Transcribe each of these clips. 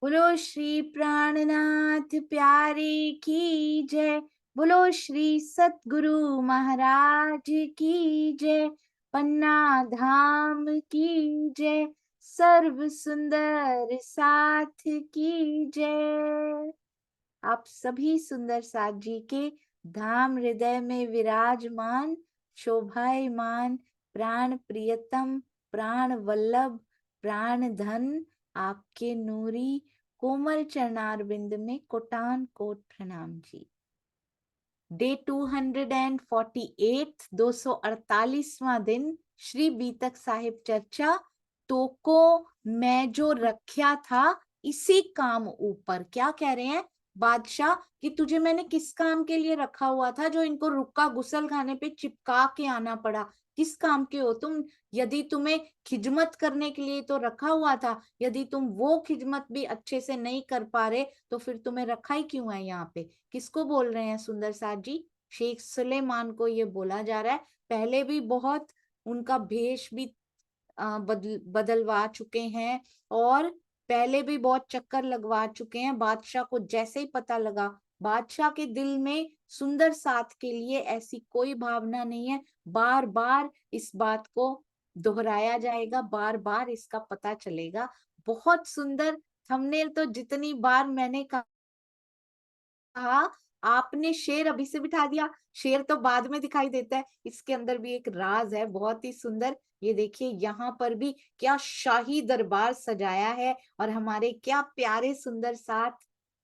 बोलो श्री प्राणनाथ प्यारे की जय। बोलो श्री सतगुरु महाराज की जय। पन्ना धाम की जय। सर्व सुंदर साथ की जय। आप सभी सुंदर साथ जी के धाम हृदय में विराजमान शोभायमान प्राण प्रियतम प्राण वल्लभ प्राण धन आपके नूरी कोमल चरणार बिंद में कोटान कोट प्रणाम जी। डे 248 248वां दिन श्री बीतक साहिब चर्चा। तो को मैं जो रखा था इसी काम ऊपर। क्या कह रहे हैं बादशाह कि तुझे मैंने किस काम के लिए रखा हुआ था जो इनको रुक्का गुसल खाने पे चिपका के आना पड़ा। किस काम के हो तुम? यदि तुम्हें खिदमत करने के लिए तो रखा हुआ था, यदि तुम वो खिदमत भी अच्छे से नहीं कर पा रहे तो फिर तुम्हें रखा ही क्यों है यहाँ पे? किसको बोल रहे हैं सुंदर साथ जी? शेख सुलेमान को ये बोला जा रहा है। पहले भी बहुत उनका भेष भी बदलवा चुके हैं और पहले भी बहुत चक्कर लगवा चुके हैं। बादशाह को जैसे ही पता लगा, बादशाह के दिल में सुंदर साथ के लिए ऐसी कोई भावना नहीं है। बार बार इस बात को दोहराया जाएगा, बार बार इसका पता चलेगा। बहुत सुंदर थंबनेल तो जितनी बार मैंने कहा, आपने शेर अभी से बिठा दिया। शेर तो बाद में दिखाई देता है, इसके अंदर भी एक राज है बहुत ही सुंदर। ये देखिए यहाँ पर भी क्या शाही दरबार सजाया है और हमारे क्या प्यारे सुंदर साथ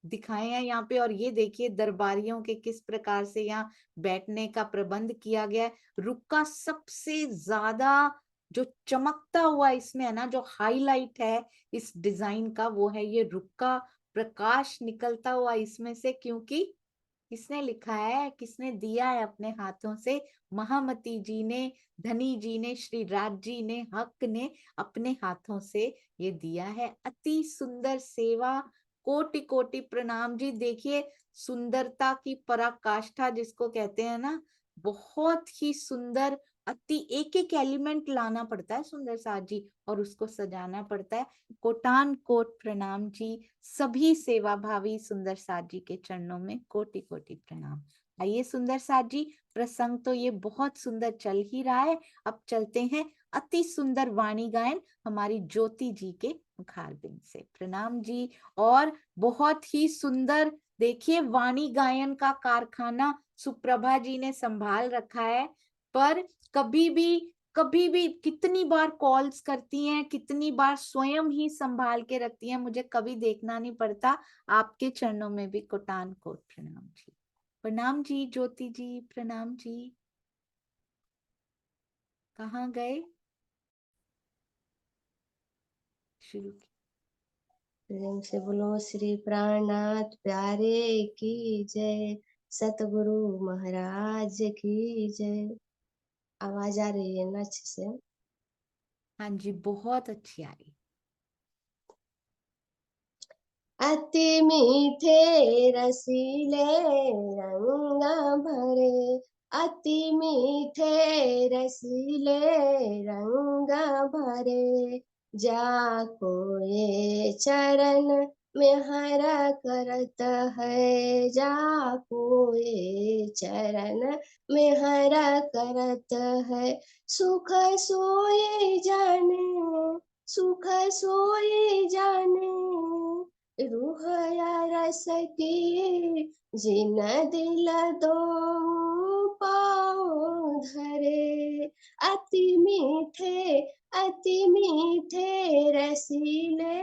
दिखाए हैं यहाँ पे। और ये देखिए दरबारियों के किस प्रकार से यहाँ बैठने का प्रबंध किया गया है। रुक्का सबसे ज्यादा जो चमकता हुआ इसमें है ना, जो हाईलाइट है इस डिजाइन का, वो है ये रुक्का। प्रकाश निकलता हुआ इसमें से, क्योंकि किसने लिखा है, किसने दिया है अपने हाथों से? महामती जी ने, धनी जी ने, श्री राज जी ने, हक ने अपने हाथों से ये दिया है। अति सुंदर सेवा, कोटि कोटि प्रणाम जी। देखिए सुंदरता की पराकाष्ठा जिसको कहते हैं ना, बहुत ही सुंदर। अति एक एक एलिमेंट लाना पड़ता है सुंदर साथ जी और उसको सजाना पड़ता है। कोटान कोट प्रणाम जी। सभी सेवा भावी सुंदर साथ जी के चरणों में कोटि कोटि प्रणाम। आइए सुंदर साथ जी, प्रसंग तो ये बहुत सुंदर चल ही रहा है। अब चलते हैं अति सुंदर वाणी गायन हमारी ज्योति जी के मुखारबिंद से। प्रणाम जी। और बहुत ही सुंदर देखिए वाणी गायन का कारखाना सुप्रभा जी ने संभाल रखा है। पर कभी भी कितनी बार कॉल्स करती हैं, कितनी बार स्वयं ही संभाल के रखती हैं, मुझे कभी देखना नहीं पड़ता। आपके चरणों में भी कोटान कोट प्रणाम जी। प्रणाम जी ज्योति जी, प्रणाम जी। कहाँ गए? शुरू की। प्रेम से बोलो श्री प्राणनाथ प्यारे की जय। सतगुरु महाराज की जय। आवाज आ रही है ना अच्छे से? हाँ जी, बहुत अच्छी आ रही। अति मीठे रसीले रंग भरे, अति मीठे रसीले रंग भरे, जाको ये चरण में हरा करत है, जाको ये चरण में हरा करत है। सुख सोए जाने, सुख सोए जाने, रूह या रस की जिन दिल दो पाँव धरे। अति मीठे, अति मीठे रसीले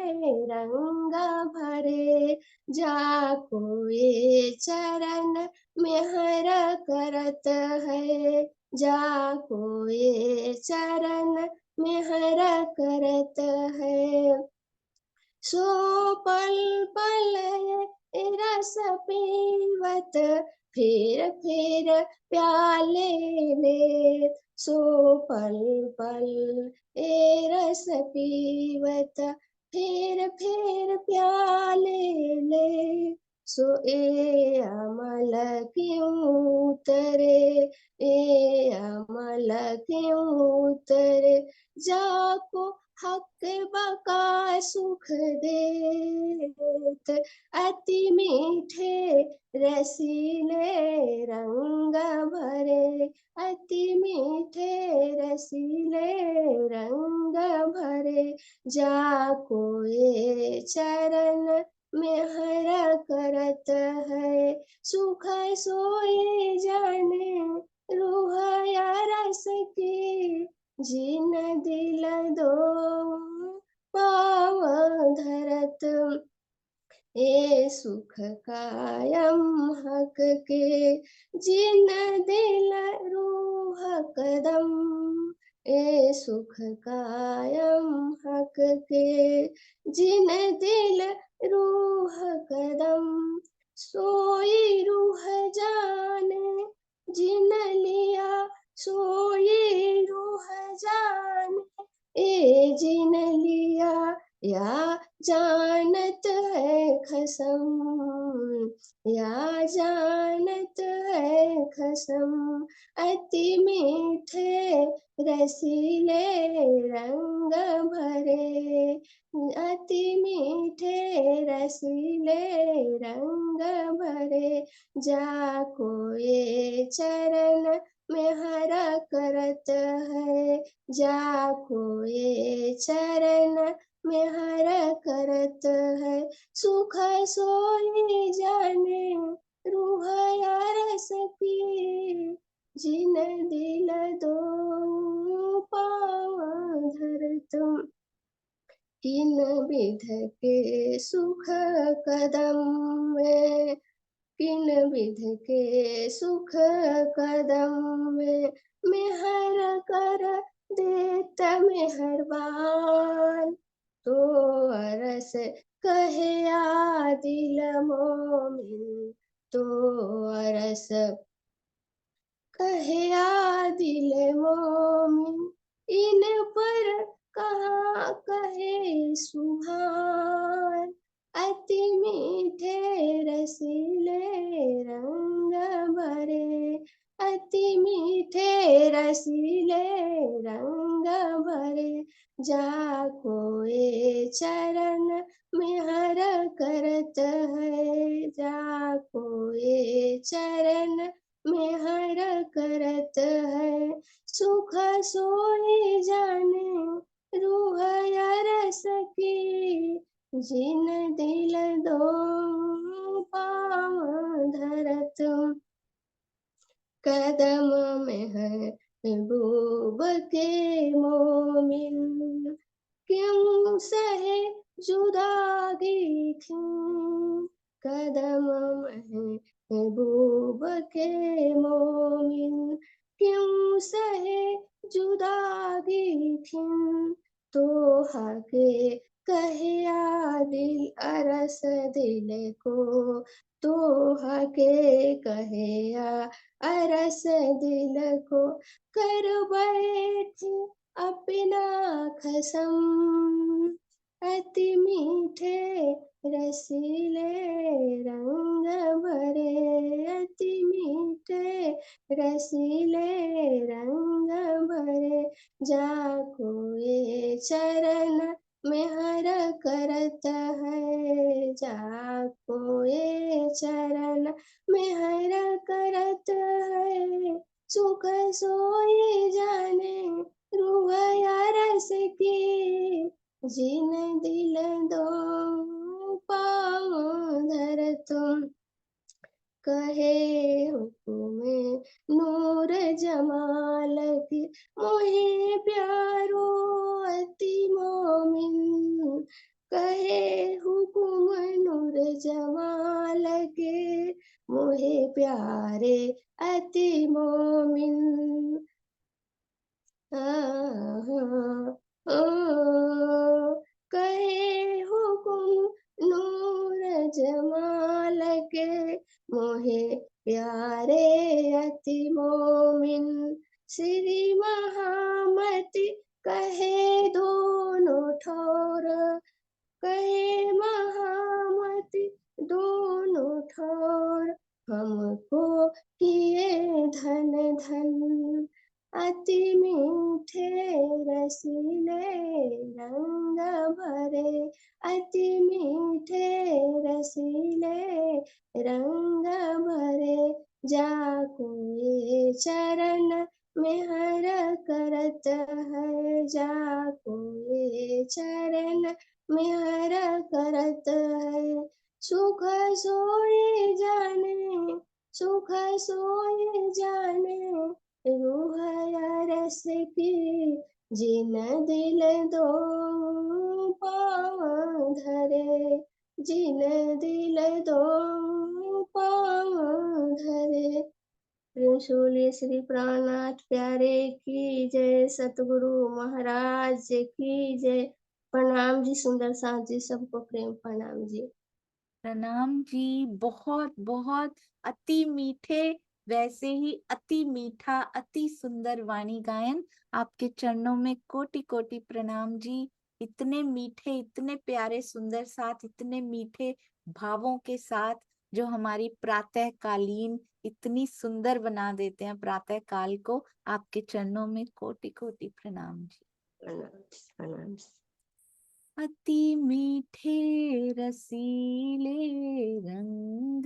रंग भरे, जाको ये चरण में हर करत है, जाको ये चरण में हर करत है। सो पल पल रस पीवत, फिर फिर प्याले ले, सो पल पल रस पीवत, फिर फिर प्याले ले। सो ए अमल क्यों उतरे, ए अमल क्यों उतरे, जाको हक बका सुख देत, अति मीठे रसीले रंग भरे, अति मीठे रसीले रंग भरे, जाको ये चरण में हर करत है, सुख सोए जाने रूह या रस की, जिन दिल दो पाव धरत, ए सुख कायम हक के, जिन दिल रूह कदम, ए सुख कायम हक के, जिन दिल रूह कदम, सोई रूह जाने, जिन लिया सोई रूह जाने, ए जिन लिया या जानत है खसम, या जानत है खसम, अति मीठे रसीले रंग भरे, अति मीठे रसीले रंग भरे, जाको ये चरण में हरा करत है, जाको ये चरण में हर करत है, सुख सोई जाने रूह या रस की, जिन दिल दो पाँव धरत, किन विध के सुख कदम में, किन विध के सुख कदम में, मेहर कर देत मेहरबान, तो अरस कहे या दिल मोमिन, तो अरस कहे या दिल मोमिन, इन पर कहाँ कहे सुभान, अति मीठे रसीले रंग भरे, अति मीठे रसीले रंग भरे, जाको ये चरण में हर करत है, जाको ये चरण में हर करत है, सुख सोई जाने रूह या रस की, जिन दिल दो पाँव धरत, कदम में है महबूब के मोमिन, क्यों सहे जुदागी थी, कदम में महबूब के मोमिन, क्यों सहे जुदागी थी, तो हके कहे या दिल अरस दिल को, तो हके कहे या अरस दिल को, कर बैठे अपना खसम, अति मीठे रसीले रंग भरे, अति मीठे रसीले रंग भरे, जाको ये चरण में हर करत है, जाको ये चरण में हर करत है, सुख सोई जाने रूह या रस की, जिन दिल दो पाँव धरत, कहे हुक्म नूर जमाल की, मोहे प्यारो अति मोमिन, कहे हुक्म नूर जमाल के, मोहे प्यारे अति मोमिन, कहे हुकुम नूर जमाल के, मोहे प्यारे अति मोमिन, श्री महामति कहे दोनों ठोर, कहे महामति दोनों अति मीठे रसीले रंग भरे, जाको ये चरण में हर करत है, जाको ये चरण में हर करत है। सुख सोए जाने, सुख सोए जाने, रूह रस की, जिन दिल दो पाँव धरे, जिन दिल दो पाँव धरे। प्रेम से बोलिए श्री प्राणनाथ प्यारे की जय, सतगुरु महाराज की जय। प्रणाम जी सुंदर साथ जी, सबको प्रेम प्रणाम जी। प्रणाम जी। बहुत बहुत अति मीठे, वैसे ही अति मीठा, अति सुंदर वाणी गायन। आपके चरणों में कोटि कोटि प्रणाम जी। इतने मीठे, इतने प्यारे सुंदर साथ, इतने मीठे भावों के साथ जो हमारी प्रातः कालीन इतनी सुंदर बना देते हैं प्रातः काल को। आपके चरणों में कोटि कोटि प्रणाम जी। प्रणाम प्रणाम। अति मीठे रसीले रंग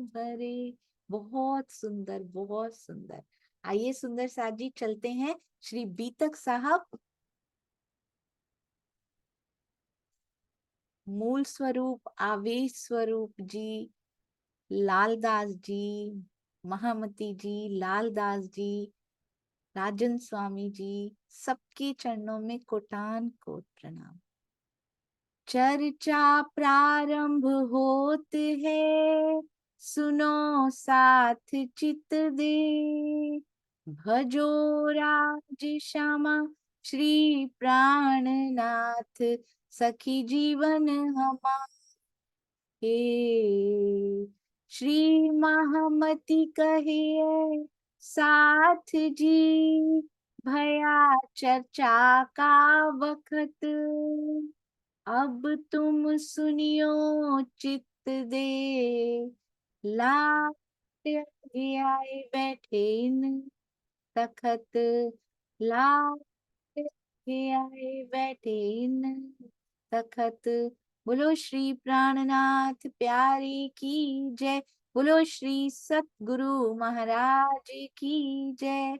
भरे। बहुत सुंदर, बहुत सुंदर। आइए सुंदर साथ जी चलते हैं श्री बीतक साहब, मूल स्वरूप, आवेश स्वरूप जी, लालदास जी, महामती जी, लालदास जी, राजन स्वामी जी, सबके चरणों में कोटान कोट प्रणाम। चर्चा प्रारंभ होत है, सुनो साथ चित दे, भजो राज श्यामा श्री प्राणनाथ, सखी जीवन हमारे। श्री महामती कहिए साथ जी, भया चर्चा का वक्त, अब तुम सुनियो चित्त दे, लाट आए बैठे न तखत, लाट आए बैठे न तखत। बोलो श्री प्राणनाथ प्यारी की जय, बोलो श्री सतगुरु महाराज की जय।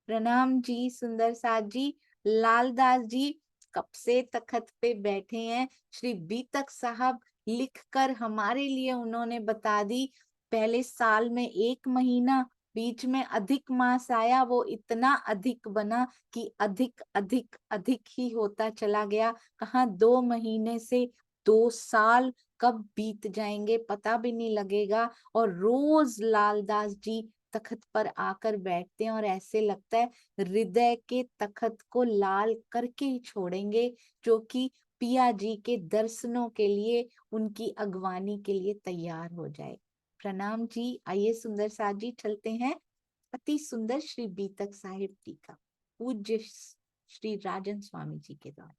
प्रणाम जी सुंदर साथ जी। लालदास जी कब से तखत पे बैठे हैं। श्री बीतक साहब लिखकर हमारे लिए उन्होंने बता दी। पहले साल में 1 महीना, बीच में अधिक मास आया, वो इतना अधिक बना कि अधिक अधिक अधिक ही होता चला गया। कहाँ 2 महीने से 2 साल कब बीत जाएंगे पता भी नहीं लगेगा। और रोज लालदास जी तखत पर आकर बैठते हैं और ऐसे लगता है हृदय के तखत को लाल करके ही छोड़ेंगे, जो कि पिया जी के दर्शनों के लिए, उनकी अगवानी के लिए तैयार हो जाए। प्रणाम जी। आइए सुंदर साथ जी चलते हैं अति सुंदर श्री बीतक साहिब टीका, पूज्य श्री राजन स्वामी जी के द्वारा।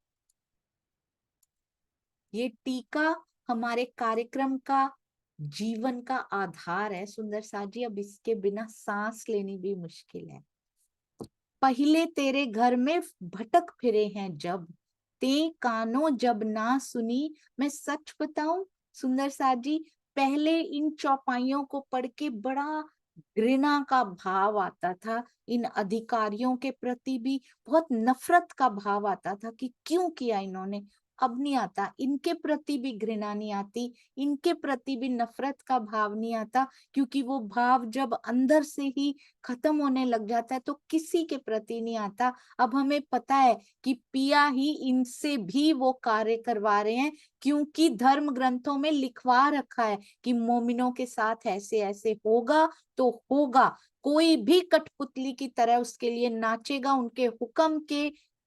ये टीका हमारे कार्यक्रम का, जीवन का आधार है सुंदर साथ जी। अब इसके बिना सांस लेनी भी मुश्किल है। पहले तेरे घर में भटक फिरे हैं जब, ते कानों जब ना सुनी। मैं सच बताऊं सुंदर साथ जी, पहले इन चौपाइयों को पढ़ के बड़ा घृणा का भाव आता था। इन अधिकारियों के प्रति भी बहुत नफरत का भाव आता था कि क्यों किया इन्होंने। अब नहीं आता, इनके प्रति भी घृणा नहीं आती, इनके प्रति भी नफरत का भाव नहीं आता, क्योंकि वो भाव जब अंदर से ही खत्म होने लग जाता है तो किसी के प्रति नहीं आता। अब हमें पता है कि पिया ही इनसे भी वो कार्य करवा रहे हैं, क्योंकि धर्म ग्रंथों में लिखवा रखा है कि मोमिनों के साथ ऐसे ऐसे होगा तो होगा। कोई भी कठपुतली की तरह उसके लिए नाचेगा,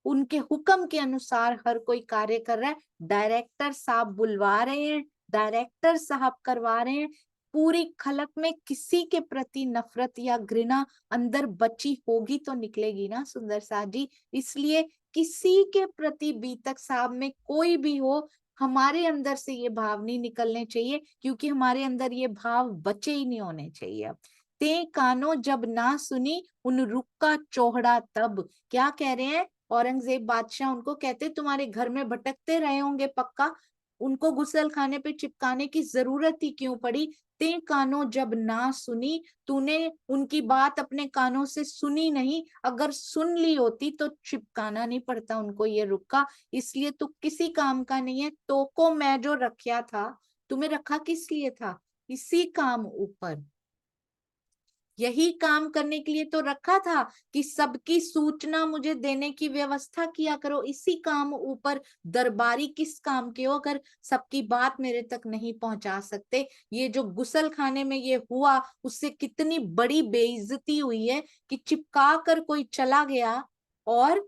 उनके हुक्म के अनुसार हर कोई कार्य कर रहा है। डायरेक्टर साहब बुलवा रहे हैं, डायरेक्टर साहब करवा रहे हैं। पूरी खलक में किसी के प्रति नफरत या घृणा अंदर बची होगी तो निकलेगी ना सुंदर साथ जी। इसलिए किसी के प्रति बीतक साहब में कोई भी हो, हमारे अंदर से ये भाव नहीं निकलने चाहिए, क्योंकि हमारे अंदर ये भाव बचे ही नहीं होने चाहिए। अब ते कानो जब ना सुनी, उन रुक्का चौहड़ा तब। क्या कह रहे हैं औरंगजेब बादशाह? उनको कहते तुम्हारे घर में भटकते रहे होंगे पक्का, उनको गुसल खाने पे चिपकाने की जरूरत ही क्यों पड़ी? ते कानों जब ना सुनी, तूने उनकी बात अपने कानों से सुनी नहीं, अगर सुन ली होती तो चिपकाना नहीं पड़ता उनको ये रुक्का, इसलिए तू किसी काम का नहीं है। तो को मैं जो रखा था, तुम्हें रखा किस लिए था? इसी काम ऊपर, यही काम करने के लिए तो रखा था कि सबकी सूचना मुझे देने की व्यवस्था किया करो। इसी काम ऊपर दरबारी किस काम के हो अगर सबकी बात मेरे तक नहीं पहुंचा सकते? ये जो गुसल खाने में ये हुआ, उससे कितनी बड़ी बेइज्जती हुई है कि चिपका कर कोई चला गया और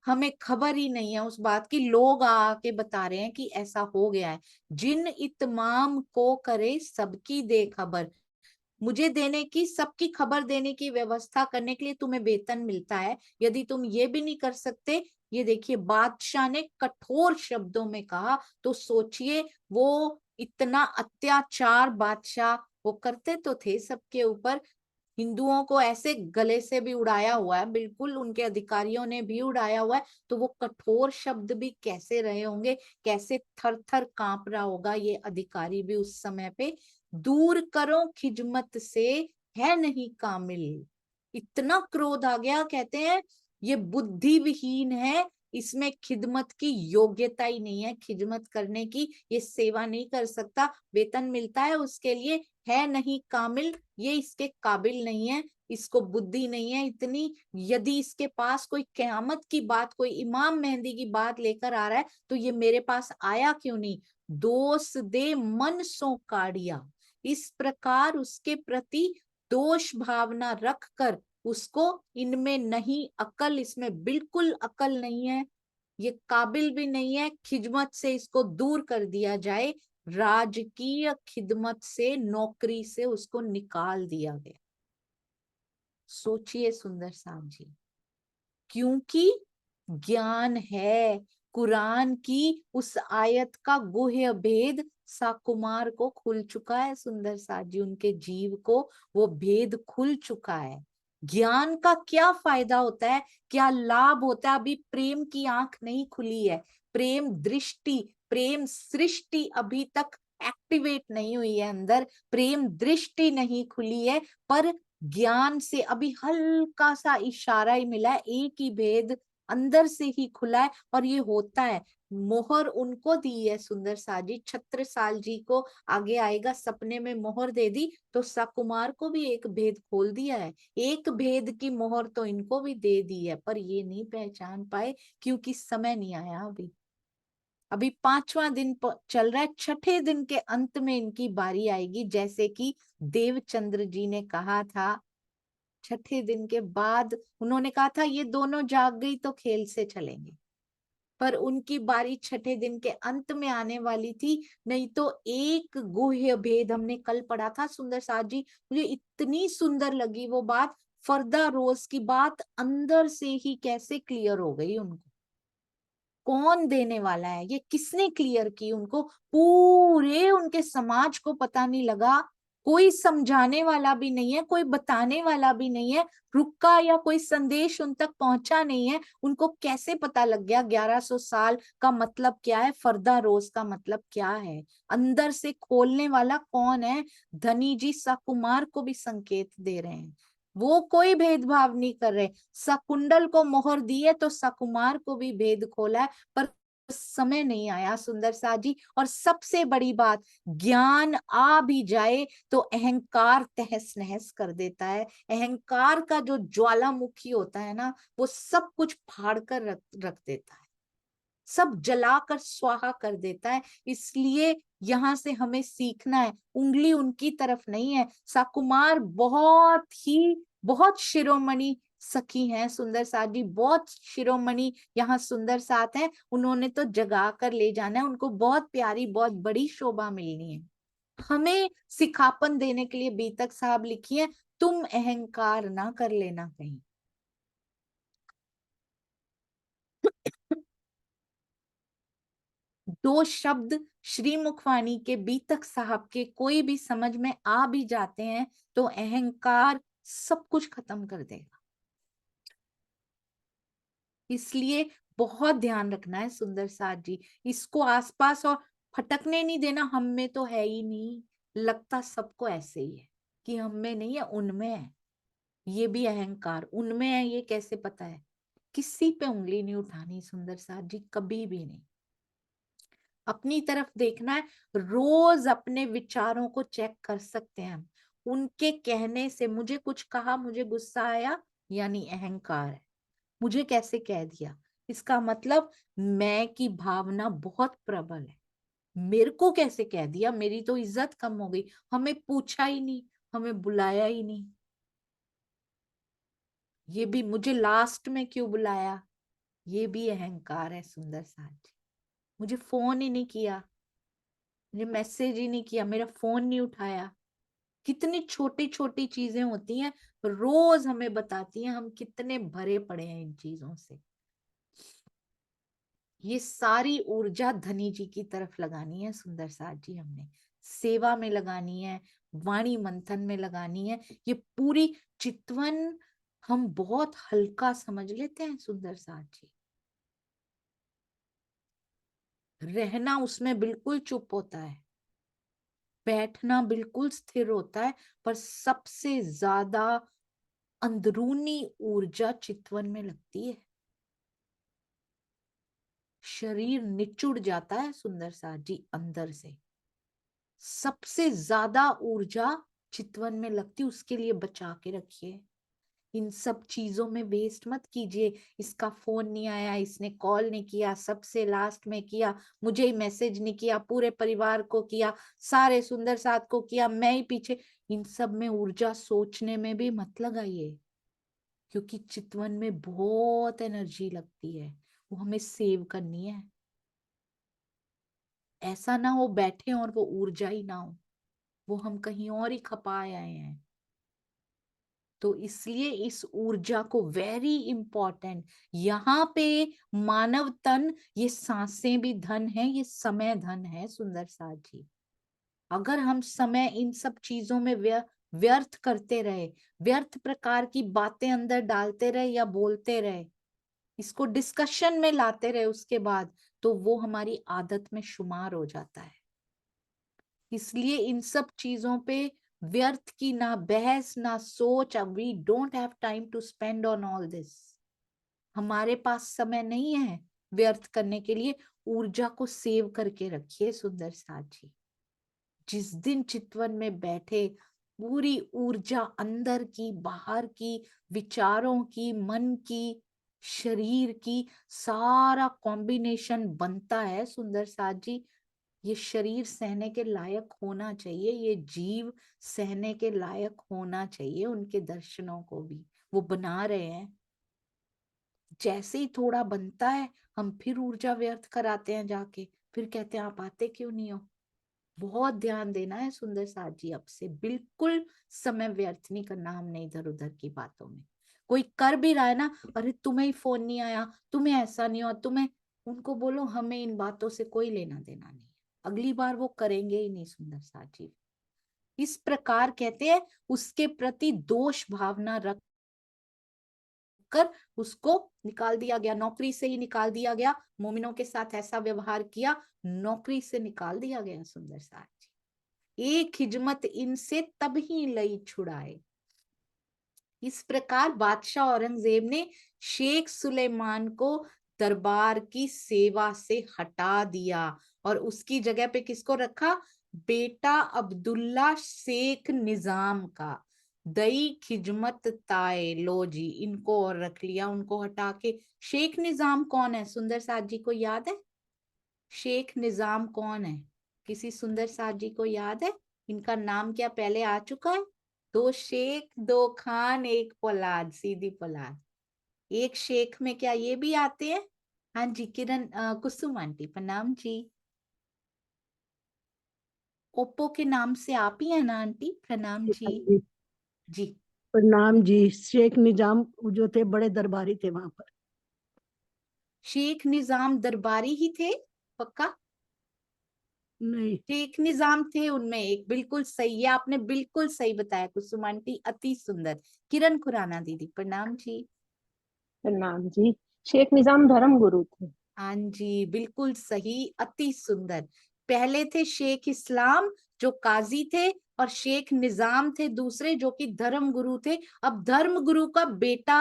हमें खबर ही नहीं है उस बात की। लोग आके बता रहे हैं कि ऐसा हो गया है। जिन इत्माम को करे सबकी दे खबर, मुझे देने की, सबकी खबर देने की व्यवस्था करने के लिए तुम्हें वेतन मिलता है, यदि तुम ये भी नहीं कर सकते, ये देखिए बादशाह ने कठोर शब्दों में कहा, तो सोचिए वो इतना अत्याचार बादशाह वो करते तो थे सबके ऊपर। हिंदुओं को ऐसे गले से भी उड़ाया हुआ है, बिल्कुल उनके अधिकारियों ने भी उड़ाया हुआ है, तो वो कठोर शब्द भी कैसे रहे होंगे, कैसे थर थर कांप रहा होगा ये अधिकारी भी उस समय पे। दूर करो खिजमत से, है नहीं कामिल, इतना क्रोध आ गया, कहते हैं ये बुद्धि विहीन है, इसमें खिदमत की योग्यता ही नहीं है, खिदमत करने की, ये सेवा नहीं कर सकता, वेतन मिलता है उसके लिए, है नहीं कामिल, ये इसके काबिल नहीं है, इसको बुद्धि नहीं है इतनी। यदि इसके पास कोई कयामत की बात, कोई इमाम मेहंदी की बात लेकर आ रहा है, तो ये मेरे पास आया क्यों नहीं? दोष दे मन सो काढ़िया, इस प्रकार उसके प्रति दोष भावना रख कर उसको, इनमें नहीं अकल, इसमें बिल्कुल अकल नहीं है, ये काबिल भी नहीं है, खिदमत से इसको दूर कर दिया जाए, राजकीय खिदमत से, नौकरी से उसको निकाल दिया गया। सोचिए सुंदर साहब जी, क्योंकि ज्ञान है, कुरान की उस आयत का गुह्य भेद साकुमार को खुल चुका है सुंदर साथ जी, उनके जीव को वो भेद खुल चुका है। ज्ञान का क्या फायदा होता है, क्या लाभ होता है? अभी प्रेम की आंख नहीं खुली है, प्रेम दृष्टि, प्रेम सृष्टि अभी तक एक्टिवेट नहीं हुई है अंदर, प्रेम दृष्टि नहीं खुली है, पर ज्ञान से अभी हल्का सा इशारा ही मिला है, एक ही भेद अंदर से ही खुला है, और ये होता है। मोहर उनको दी है सुंदर साजी, छत्रसाल जी को आगे आएगा सपने में मोहर दे दी, तो सकुमार को भी एक भेद खोल दिया है, एक भेद की मोहर तो इनको भी दे दी है, पर ये नहीं पहचान पाए क्योंकि समय नहीं आया अभी। अभी 5वां दिन चल रहा है, छठे दिन के अंत में इनकी बारी आएगी, जैसे कि देवचंद्र जी ने कहा था। छठे दिन के बाद उन्होंने कहा था ये दोनों जाग गई तो खेल से चलेंगे, पर उनकी बारी छठे दिन के अंत में आने वाली थी। नहीं तो एक गुह्य भेद हमने कल पढ़ा था सुंदर साथ जी, मुझे इतनी सुंदर लगी वो बात, फरदा रोज की बात अंदर से ही कैसे क्लियर हो गई उनको। कौन देने वाला है, ये किसने क्लियर की उनको? पूरे उनके समाज को पता नहीं लगा, कोई समझाने वाला भी नहीं है, कोई बताने वाला भी नहीं है, रुका या कोई संदेश उन तक पहुंचा नहीं है। उनको कैसे पता लग गया 1100 साल का मतलब क्या है, फरदा रोज का मतलब क्या है? अंदर से खोलने वाला कौन है? धनी जी सकुमार को भी संकेत दे रहे हैं, वो कोई भेदभाव नहीं कर रहे। शकुंडल को मोहर दी है तो सकुमार को भी भेद खोला है, पर समय नहीं आया सुंदर सा जी। और सबसे बड़ी बात, ज्ञान आ भी जाए तो अहंकार तहस नहस कर देता है। अहंकार का जो ज्वालामुखी होता है ना, वो सब कुछ फाड़ कर रख देता है, सब जलाकर स्वाहा कर देता है। इसलिए यहाँ से हमें सीखना है, उंगली उनकी तरफ नहीं है। साकुमार बहुत शिरोमणि सखी हैं सुंदर साथ जी, बहुत शिरोमणि यहाँ सुंदर साथ हैं, उन्होंने तो जगा कर ले जाना है, उनको बहुत प्यारी बहुत बड़ी शोभा मिलनी है। हमें सिखापन देने के लिए बीतक साहब लिखी है, तुम अहंकार ना कर लेना कहीं। दो शब्द श्री मुखवाणी के बीतक साहब के कोई भी समझ में आ भी जाते हैं तो अहंकार सब कुछ खत्म कर देगा। इसलिए बहुत ध्यान रखना है सुंदर साथ जी, इसको आसपास और फटकने नहीं देना, हम में तो है ही नहीं। लगता सबको ऐसे ही है कि हम में नहीं है, उनमें है। ये भी अहंकार उनमें है, ये कैसे पता है? किसी पे उंगली नहीं उठानी सुंदर साथ जी, कभी भी नहीं। अपनी तरफ देखना है, रोज अपने विचारों को चेक कर सकते हैं हम। उनके कहने से मुझे कुछ कहा, मुझे गुस्सा आया, यानी अहंकार है। मुझे कैसे कह दिया, इसका मतलब मैं की भावना बहुत प्रबल है। मेरे को कैसे कह दिया, मेरी तो इज्जत कम हो गई, हमें पूछा ही नहीं, हमें बुलाया ही नहीं। ये भी मुझे लास्ट में क्यों बुलाया, ये भी अहंकार है सुंदर साथ जी। मुझे फोन ही नहीं किया, मुझे मैसेज ही नहीं किया, मेरा फोन नहीं उठाया। कितनी छोटी छोटी चीजें होती हैं, रोज हमें बताती हैं हम कितने भरे पड़े हैं इन चीजों से। ये सारी ऊर्जा धनी जी की तरफ लगानी है सुंदर साथ जी, हमने सेवा में लगानी है, वाणी मंथन में लगानी है। ये पूरी चितवन हम बहुत हल्का समझ लेते हैं सुंदर साथ जी। रहना उसमें बिल्कुल चुप होता है, बैठना बिल्कुल स्थिर होता है, पर सबसे ज्यादा अंदरूनी ऊर्जा चितवन में लगती है। शरीर निचुड़ जाता है सुंदर साथ जी अंदर से। सबसे ज्यादा ऊर्जा चितवन में लगती, उसके लिए बचा के रखिए। इन सब चीजों में वेस्ट मत कीजिए। इसका फोन नहीं आया, इसने कॉल नहीं किया, सबसे लास्ट में किया, मुझे ही मैसेज नहीं किया, पूरे परिवार को किया, सारे सुंदर साथ को किया, मैं ही पीछे। इन सब में ऊर्जा सोचने में भी मत लगाइए, क्योंकि चितवन में बहुत एनर्जी लगती है, वो हमें सेव करनी है। ऐसा ना हो बैठे और वो ऊर्जा ही ना हो, वो हम कहीं और ही खपाए आए हैं। तो इसलिए इस ऊर्जा को वेरी इंपॉर्टेंट, यहाँ पे मानव तन, ये सांसें भी धन है, ये समय धन है सुंदर साथ जी। अगर हम समय इन सब चीजों में व्यर्थ करते रहे, व्यर्थ प्रकार की बातें अंदर डालते रहे या बोलते रहे, इसको डिस्कशन में लाते रहे उसके बाद, तो वो हमारी आदत में शुमार हो जाता है। इसलिए इन सब चीजों पे व्यर्थ की ना बहस ना सोच, we don't have time to spend on all this. हमारे पास समय नहीं है व्यर्थ करने के लिए। ऊर्जा को सेव करके रखिए सुंदर साथ जी। जिस दिन चितवन में बैठे, पूरी ऊर्जा अंदर की बाहर की, विचारों की, मन की, शरीर की, सारा कॉम्बिनेशन बनता है सुंदर साथ जी। ये शरीर सहने के लायक होना चाहिए, ये जीव सहने के लायक होना चाहिए। उनके दर्शनों को भी वो बना रहे हैं। जैसे ही थोड़ा बनता है, हम फिर ऊर्जा व्यर्थ कराते हैं जाके, फिर कहते हैं आप आते क्यों नहीं हो। बहुत ध्यान देना है सुंदर साथ जी, अब से बिल्कुल समय व्यर्थ नहीं करना हमने इधर उधर की बातों में। कोई कर भी रहा है ना, अरे तुम्हें ही फोन नहीं आया, तुम्हें ऐसा नहीं हुआ, तुम्हें, उनको बोलो हमें इन बातों से कोई लेना देना नहीं है, अगली बार वो करेंगे ही नहीं सुंदर साथ जी। इस प्रकार कहते हैं उसके प्रति दोष भावना रख कर उसको निकाल दिया गया, नौकरी से ही निकाल दिया गया। मोमिनों के साथ ऐसा व्यवहार किया, नौकरी से निकाल दिया गया सुंदर साथ जी। एक हिजमत इनसे तब ही लई छुड़ाए। इस प्रकार बादशाह औरंगजेब ने शेख सुलेमान को दरबार की सेवा से हटा दिया और उसकी जगह पे किसको रखा? बेटा अब्दुल्ला शेख निजाम का। दई खिजमत ताए, लो जी इनको और रख लिया, उनको हटा के। शेख निजाम कौन है सुंदर साथ जी को याद है? शेख निजाम कौन है? किसी सुंदर साथ जी को याद है? इनका नाम क्या पहले आ चुका है? दो शेख दो खान एक फौलाद, सीधी फौलाद। एक शेख में क्या ये भी आते हैं? हाँ जी किरण, कुसुम आंटी प्रणाम जी। ओप्पो के नाम से आप ही है ना आंटी? प्रणाम जी। जी, जी प्रणाम जी। शेख निजाम जो थे बड़े दरबारी थे वहां पर। शेख निजाम दरबारी ही थे पक्का? नहीं, शेख निजाम थे उनमें एक, बिल्कुल सही है, आपने बिल्कुल सही बताया कुसुम आंटी, अति सुंदर। किरण खुराना दीदी प्रणाम जी। प्रणाम जी। शेख निजाम धर्म गुरु थे। हाँ जी बिल्कुल सही, अति सुंदर। पहले थे शेख इस्लाम जो काजी थे, और शेख निजाम थे दूसरे जो कि धर्म गुरु थे। अब धर्म गुरु का बेटा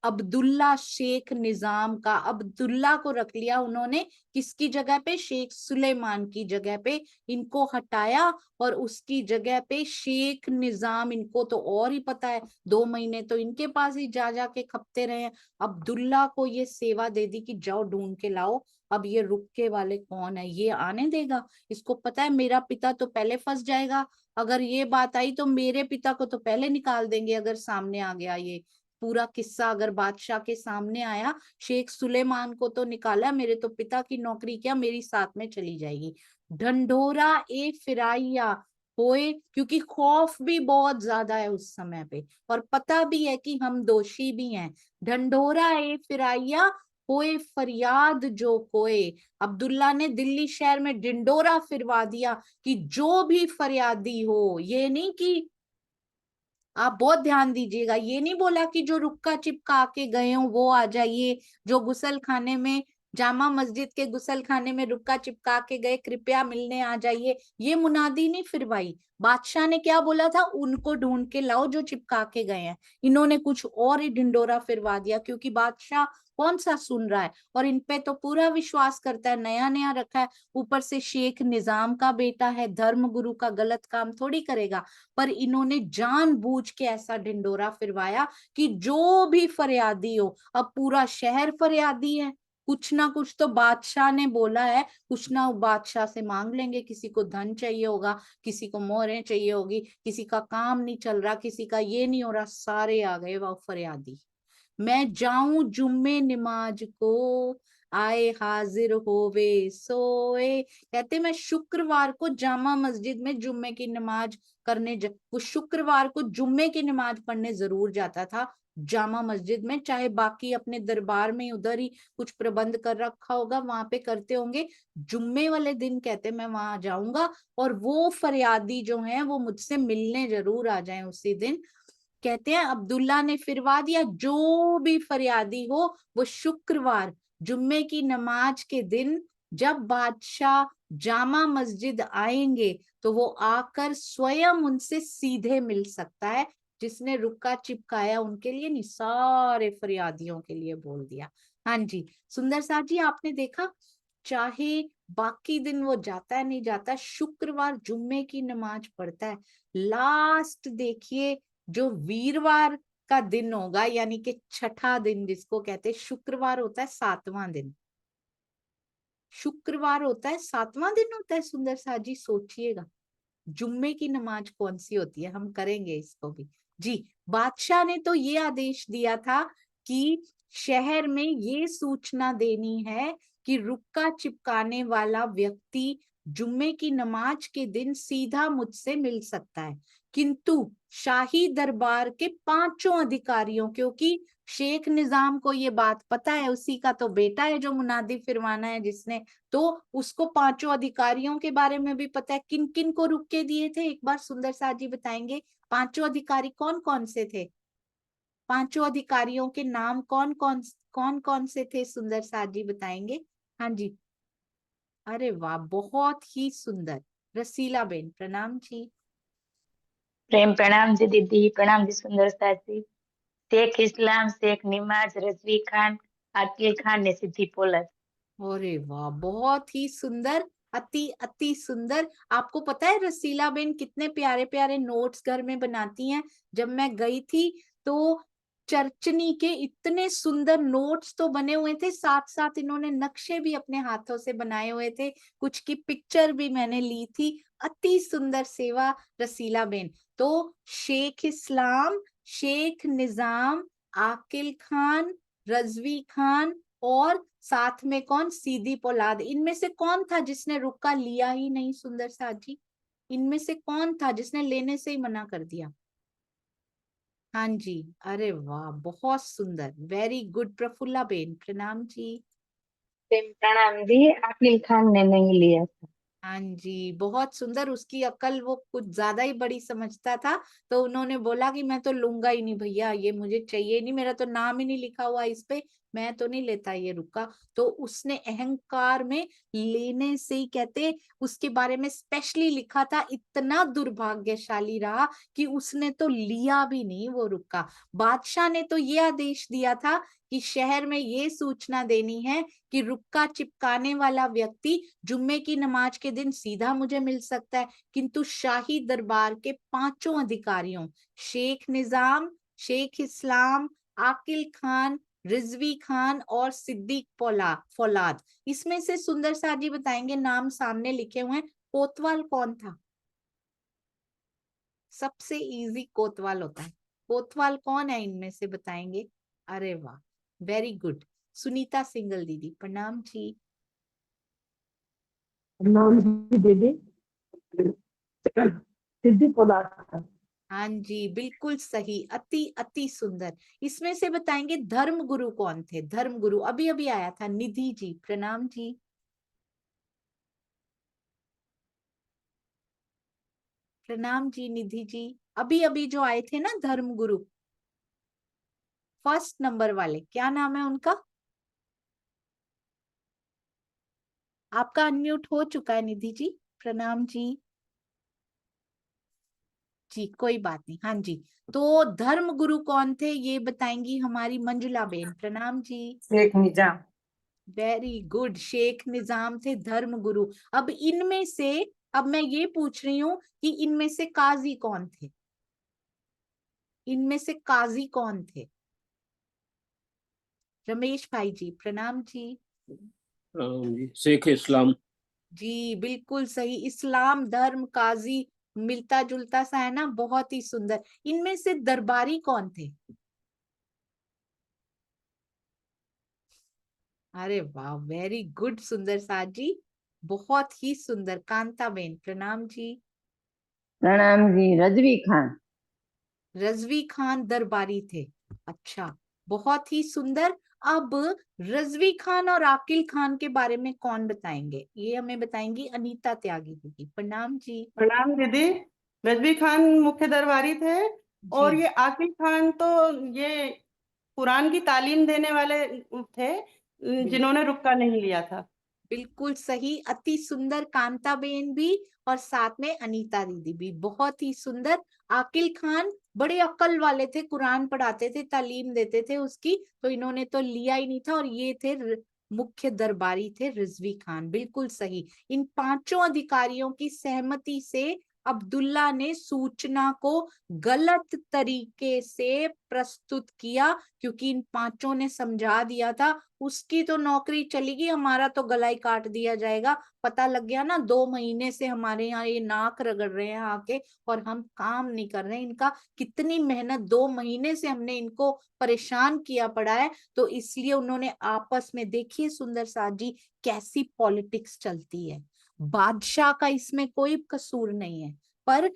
अब्दुल्ला शेख निजाम का, अब्दुल्ला को रख लिया उन्होंने किसकी जगह पे, शेख सुलेमान की जगह पे इनको हटाया, और उसकी जगह पे शेख निजाम, इनको तो और ही पता है, 2 महीने तो इनके पास ही जा जा के खपते रहे हैं। अब्दुल्ला को ये सेवा दे दी कि जाओ ढूंढ के लाओ, अब ये रुक्के वाले कौन है, ये आने देगा, इसको पता है मेरा पिता तो पहले फंस जाएगा, अगर ये बात आई तो मेरे पिता को तो पहले निकाल देंगे, अगर सामने आ गया ये पूरा किस्सा, अगर बादशाह के सामने आया, शेख सुलेमान को तो निकाला, मेरे तो पिता की नौकरी क्या मेरी साथ में चली जाएगी। ढंढोरा ए फिराइया होए, क्योंकि खौफ भी बहुत ज्यादा है उस समय पे, और पता भी है कि हम दोषी भी हैं। ढंढोरा ए फिराइया होए फरियाद जो कोए, अब्दुल्ला ने दिल्ली शहर में ढिंडोरा फिरवा दिया कि जो भी फरियादी हो, ये नहीं कि आप बहुत ध्यान दीजिएगा, ये नहीं बोला कि जो रुक्का चिपका के गए हो वो आ जाइए, जो गुसल खाने में, जामा मस्जिद के गुसल खाने में रुक्का चिपका के गए कृपया मिलने आ जाइए, ये मुनादी नहीं फिरवाई। बादशाह ने क्या बोला था, उनको ढूंढ के लाओ जो चिपका के गए हैं। इन्होंने कुछ और ही ढिंडोरा फिरवा दिया, क्योंकि बादशाह कौन सा सुन रहा है, और इन पे तो पूरा विश्वास करता है, नया नया रखा है, ऊपर से शेख निजाम का बेटा है, धर्म गुरु का गलत काम थोड़ी करेगा। पर इन्होंने जानबूझ के ऐसा ढिंडोरा फिरवाया कि जो भी फरियादी हो, अब पूरा शहर फरियादी है, कुछ ना कुछ तो बादशाह ने बोला है, कुछ ना बादशाह से मांग लेंगे, किसी को धन चाहिए होगा, किसी को मोहरें चाहिए होगी, किसी का काम नहीं चल रहा, किसी का ये नहीं हो रहा, सारे आ गए वो फरियादी। मैं जाऊं जुम्मे नमाज को, आए हाजिर होवे सोए, कहते मैं शुक्रवार को जामा मस्जिद में जुम्मे की नमाज करने वो शुक्रवार को जुम्मे की नमाज पढ़ने जरूर जाता था जामा मस्जिद में, चाहे बाकी अपने दरबार में उधर ही कुछ प्रबंध कर रखा होगा वहां पे करते होंगे, जुम्मे वाले दिन कहते मैं वहां जाऊंगा, और वो फरियादी जो है वो मुझसे मिलने जरूर आ जाए उसी दिन। कहते हैं अब्दुल्ला ने फिरवा दिया, जो भी फरियादी हो वो शुक्रवार जुम्मे की नमाज के दिन जब बादशाह जामा मस्जिद आएंगे तो वो आकर स्वयं उनसे सीधे मिल सकता है, जिसने रुक्का चिपकाया उनके लिए नहीं, सारे फरियादियों के लिए बोल दिया। हाँ जी सुंदर साथ जी, आपने देखा, चाहे बाकी दिन वो जाता है नहीं जाता, शुक्रवार जुम्मे की नमाज पढ़ता है। लास्ट देखिए जो वीरवार का दिन होगा, यानी कि छठा दिन जिसको कहते हैं, शुक्रवार होता है 7वां दिन, शुक्रवार होता है 7वां दिन होता है। सुंदर सा जी सोचिएगा, जुम्मे की नमाज कौन सी होती है, हम करेंगे इसको भी जी। बादशाह ने तो ये आदेश दिया था कि शहर में ये सूचना देनी है कि रुक्का चिपकाने वाला व्यक्ति जुम्मे की नमाज के दिन सीधा मुझसे मिल सकता है, किंतु शाही दरबार के 5 अधिकारियों, क्योंकि शेख निजाम को ये बात पता है, उसी का तो बेटा है जो मुनादी फिरवाना है जिसने, तो उसको 5 अधिकारियों के बारे में भी पता है। किन किन को रुक के दिए थे, एक बार सुंदर साथ जी बताएंगे, 5 अधिकारी कौन कौन से थे, 5 अधिकारियों के नाम कौन कौन से थे, सुंदर साथ जी बताएंगे। हाँ जी, अरे वाह बहुत ही सुंदर, रसीला बेन प्रणाम जी। प्रेम प्रणाम जी दीदी, प्रणाम जी सुंदर साथी। शेख इस्लाम, शेख निमाज, रजवी खान, आकिल खान ने सिद्धि पोलत। अरे वाह बहुत ही सुंदर, अति अति सुंदर। आपको पता है रसीला बेन कितने प्यारे प्यारे नोट्स घर में बनाती हैं, जब मैं गई थी तो चरचनी के इतने सुंदर नोट्स तो बने हुए थे, साथ साथ इन्होंने नक्शे भी अपने हाथों से बनाए हुए थे, कुछ की पिक्चर भी मैंने ली थी। अति सुंदर सेवा रसीला बेन। तो शेख इस्लाम, शेख निजाम, आकिल खान, रजवी खान, और साथ में कौन, सीधी पोलाद, इनमें से कौन था जिसने रुक्का लिया ही नहीं, सुंदर साथ जी, इनमें से कौन था जिसने लेने से ही मना कर दिया। हाँ जी, अरे वाह बहुत सुंदर, वेरी गुड प्रफुल्ला बेन प्रणाम जी। प्रेम प्रणाम जी, आकिल खान ने नहीं लिया था। हाँ जी बहुत सुंदर, उसकी अकल वो कुछ ज्यादा ही बड़ी समझता था, तो उन्होंने बोला कि मैं तो लूंगा ही नहीं भैया, ये मुझे चाहिए नहीं, मेरा तो नाम ही नहीं लिखा हुआ इस पे, मैं तो नहीं लेता ये रुका। तो उसने अहंकार में लेने से ही कहते उसके बारे में स्पेशली लिखा था, इतना दुर्भाग्यशाली रहा कि उसने तो लिया भी नहीं वो रुका। बादशाह ने तो ये आदेश दिया था कि शहर में ये सूचना देनी है कि रुक्का चिपकाने वाला व्यक्ति जुम्मे की नमाज के दिन सीधा मुझे मिल सकता है, किंतु शाही दरबार के 5 अधिकारियों शेख निजाम, शेख इस्लाम, आकिल खान, रिजवी खान और सिद्दीक फौलाद, इसमें से सुंदर साहब जी बताएंगे, नाम सामने लिखे हुए हैं, कोतवाल कौन था? सबसे इजी कोतवाल होता है। कोतवाल कौन है इनमें से बताएंगे? अरे वाह, वेरी गुड। सुनीता सिंगल दीदी, प्रणाम जी। प्रणाम जी दीदी। सिद्धि पदार्थ। हाँ जी, बिल्कुल सही, अति अति सुंदर। इसमें से बताएंगे धर्म गुरु कौन थे? धर्म गुरु अभी अभी आया था, निधि जी, प्रणाम जी। प्रणाम जी निधि जी, अभी अभी जो आए थे ना धर्म गुरु, फर्स्ट नंबर वाले, क्या नाम है उनका? आपका अनम्यूट हो चुका है निधि जी, प्रणाम जी। जी कोई बात नहीं, हाँ जी। तो धर्म गुरु कौन थे ये बताएंगी हमारी मंजुला बेन, प्रणाम जी। शेख निजाम। वेरी गुड, शेख निजाम थे धर्म गुरु। अब इनमें से, अब मैं ये पूछ रही हूँ कि इनमें से काजी कौन थे? इनमें से काजी कौन थे? रमेश भाई जी, प्रणाम जी। जी शेख इस्लाम। जी बिल्कुल सही, इस्लाम धर्म काजी, मिलता जुलता सा है ना, बहुत ही सुंदर। इनमें से दरबारी कौन थे? अरे वाह, वेरी गुड सुंदर साथ जी, बहुत ही सुंदर। कांता बेन, प्रणाम जी। प्रणाम जी, रजवी खान। रजवी खान दरबारी थे, अच्छा, बहुत ही सुंदर। अब रजवी खान और आकिल खान के बारे में कौन बताएंगे? ये हमें बताएंगी अनीता त्यागी दीदी, प्रणाम जी। प्रणाम दीदी। रजवी खान मुख्य दरबारी थे, जी और ये आकिल खान तो ये कुरान की तालीम देने वाले थे, जिन्होंने रुक्का नहीं लिया था। बिल्कुल सही, अति सुंदर। कांताबेन भी और साथ में अनीता दीदी भी, बहुत ही सुंदर। आकिल खान बड़े अक्ल वाले थे, कुरान पढ़ाते थे, तालीम देते थे उसकी, तो इन्होंने तो लिया ही नहीं था। और ये थे मुख्य दरबारी थे रिजवी खान, बिल्कुल सही। इन 5 अधिकारियों की सहमति से अब्दुल्ला ने सूचना को गलत तरीके से प्रस्तुत किया, क्योंकि इन 5 ने समझा दिया था उसकी तो नौकरी चलेगी, हमारा तो गला ही काट दिया जाएगा। पता लग गया ना, 2 महीने से हमारे यहाँ ये नाक रगड़ रहे हैं आके, और हम काम नहीं कर रहे हैं। इनका कितनी मेहनत, 2 महीने से हमने इनको परेशान किया पड़ा है। तो इसलिए उन्होंने आपस में, देखिए सुंदर साथ जी कैसी पॉलिटिक्स चलती है। बादशाह का इसमें कोई कसूर नहीं है, पर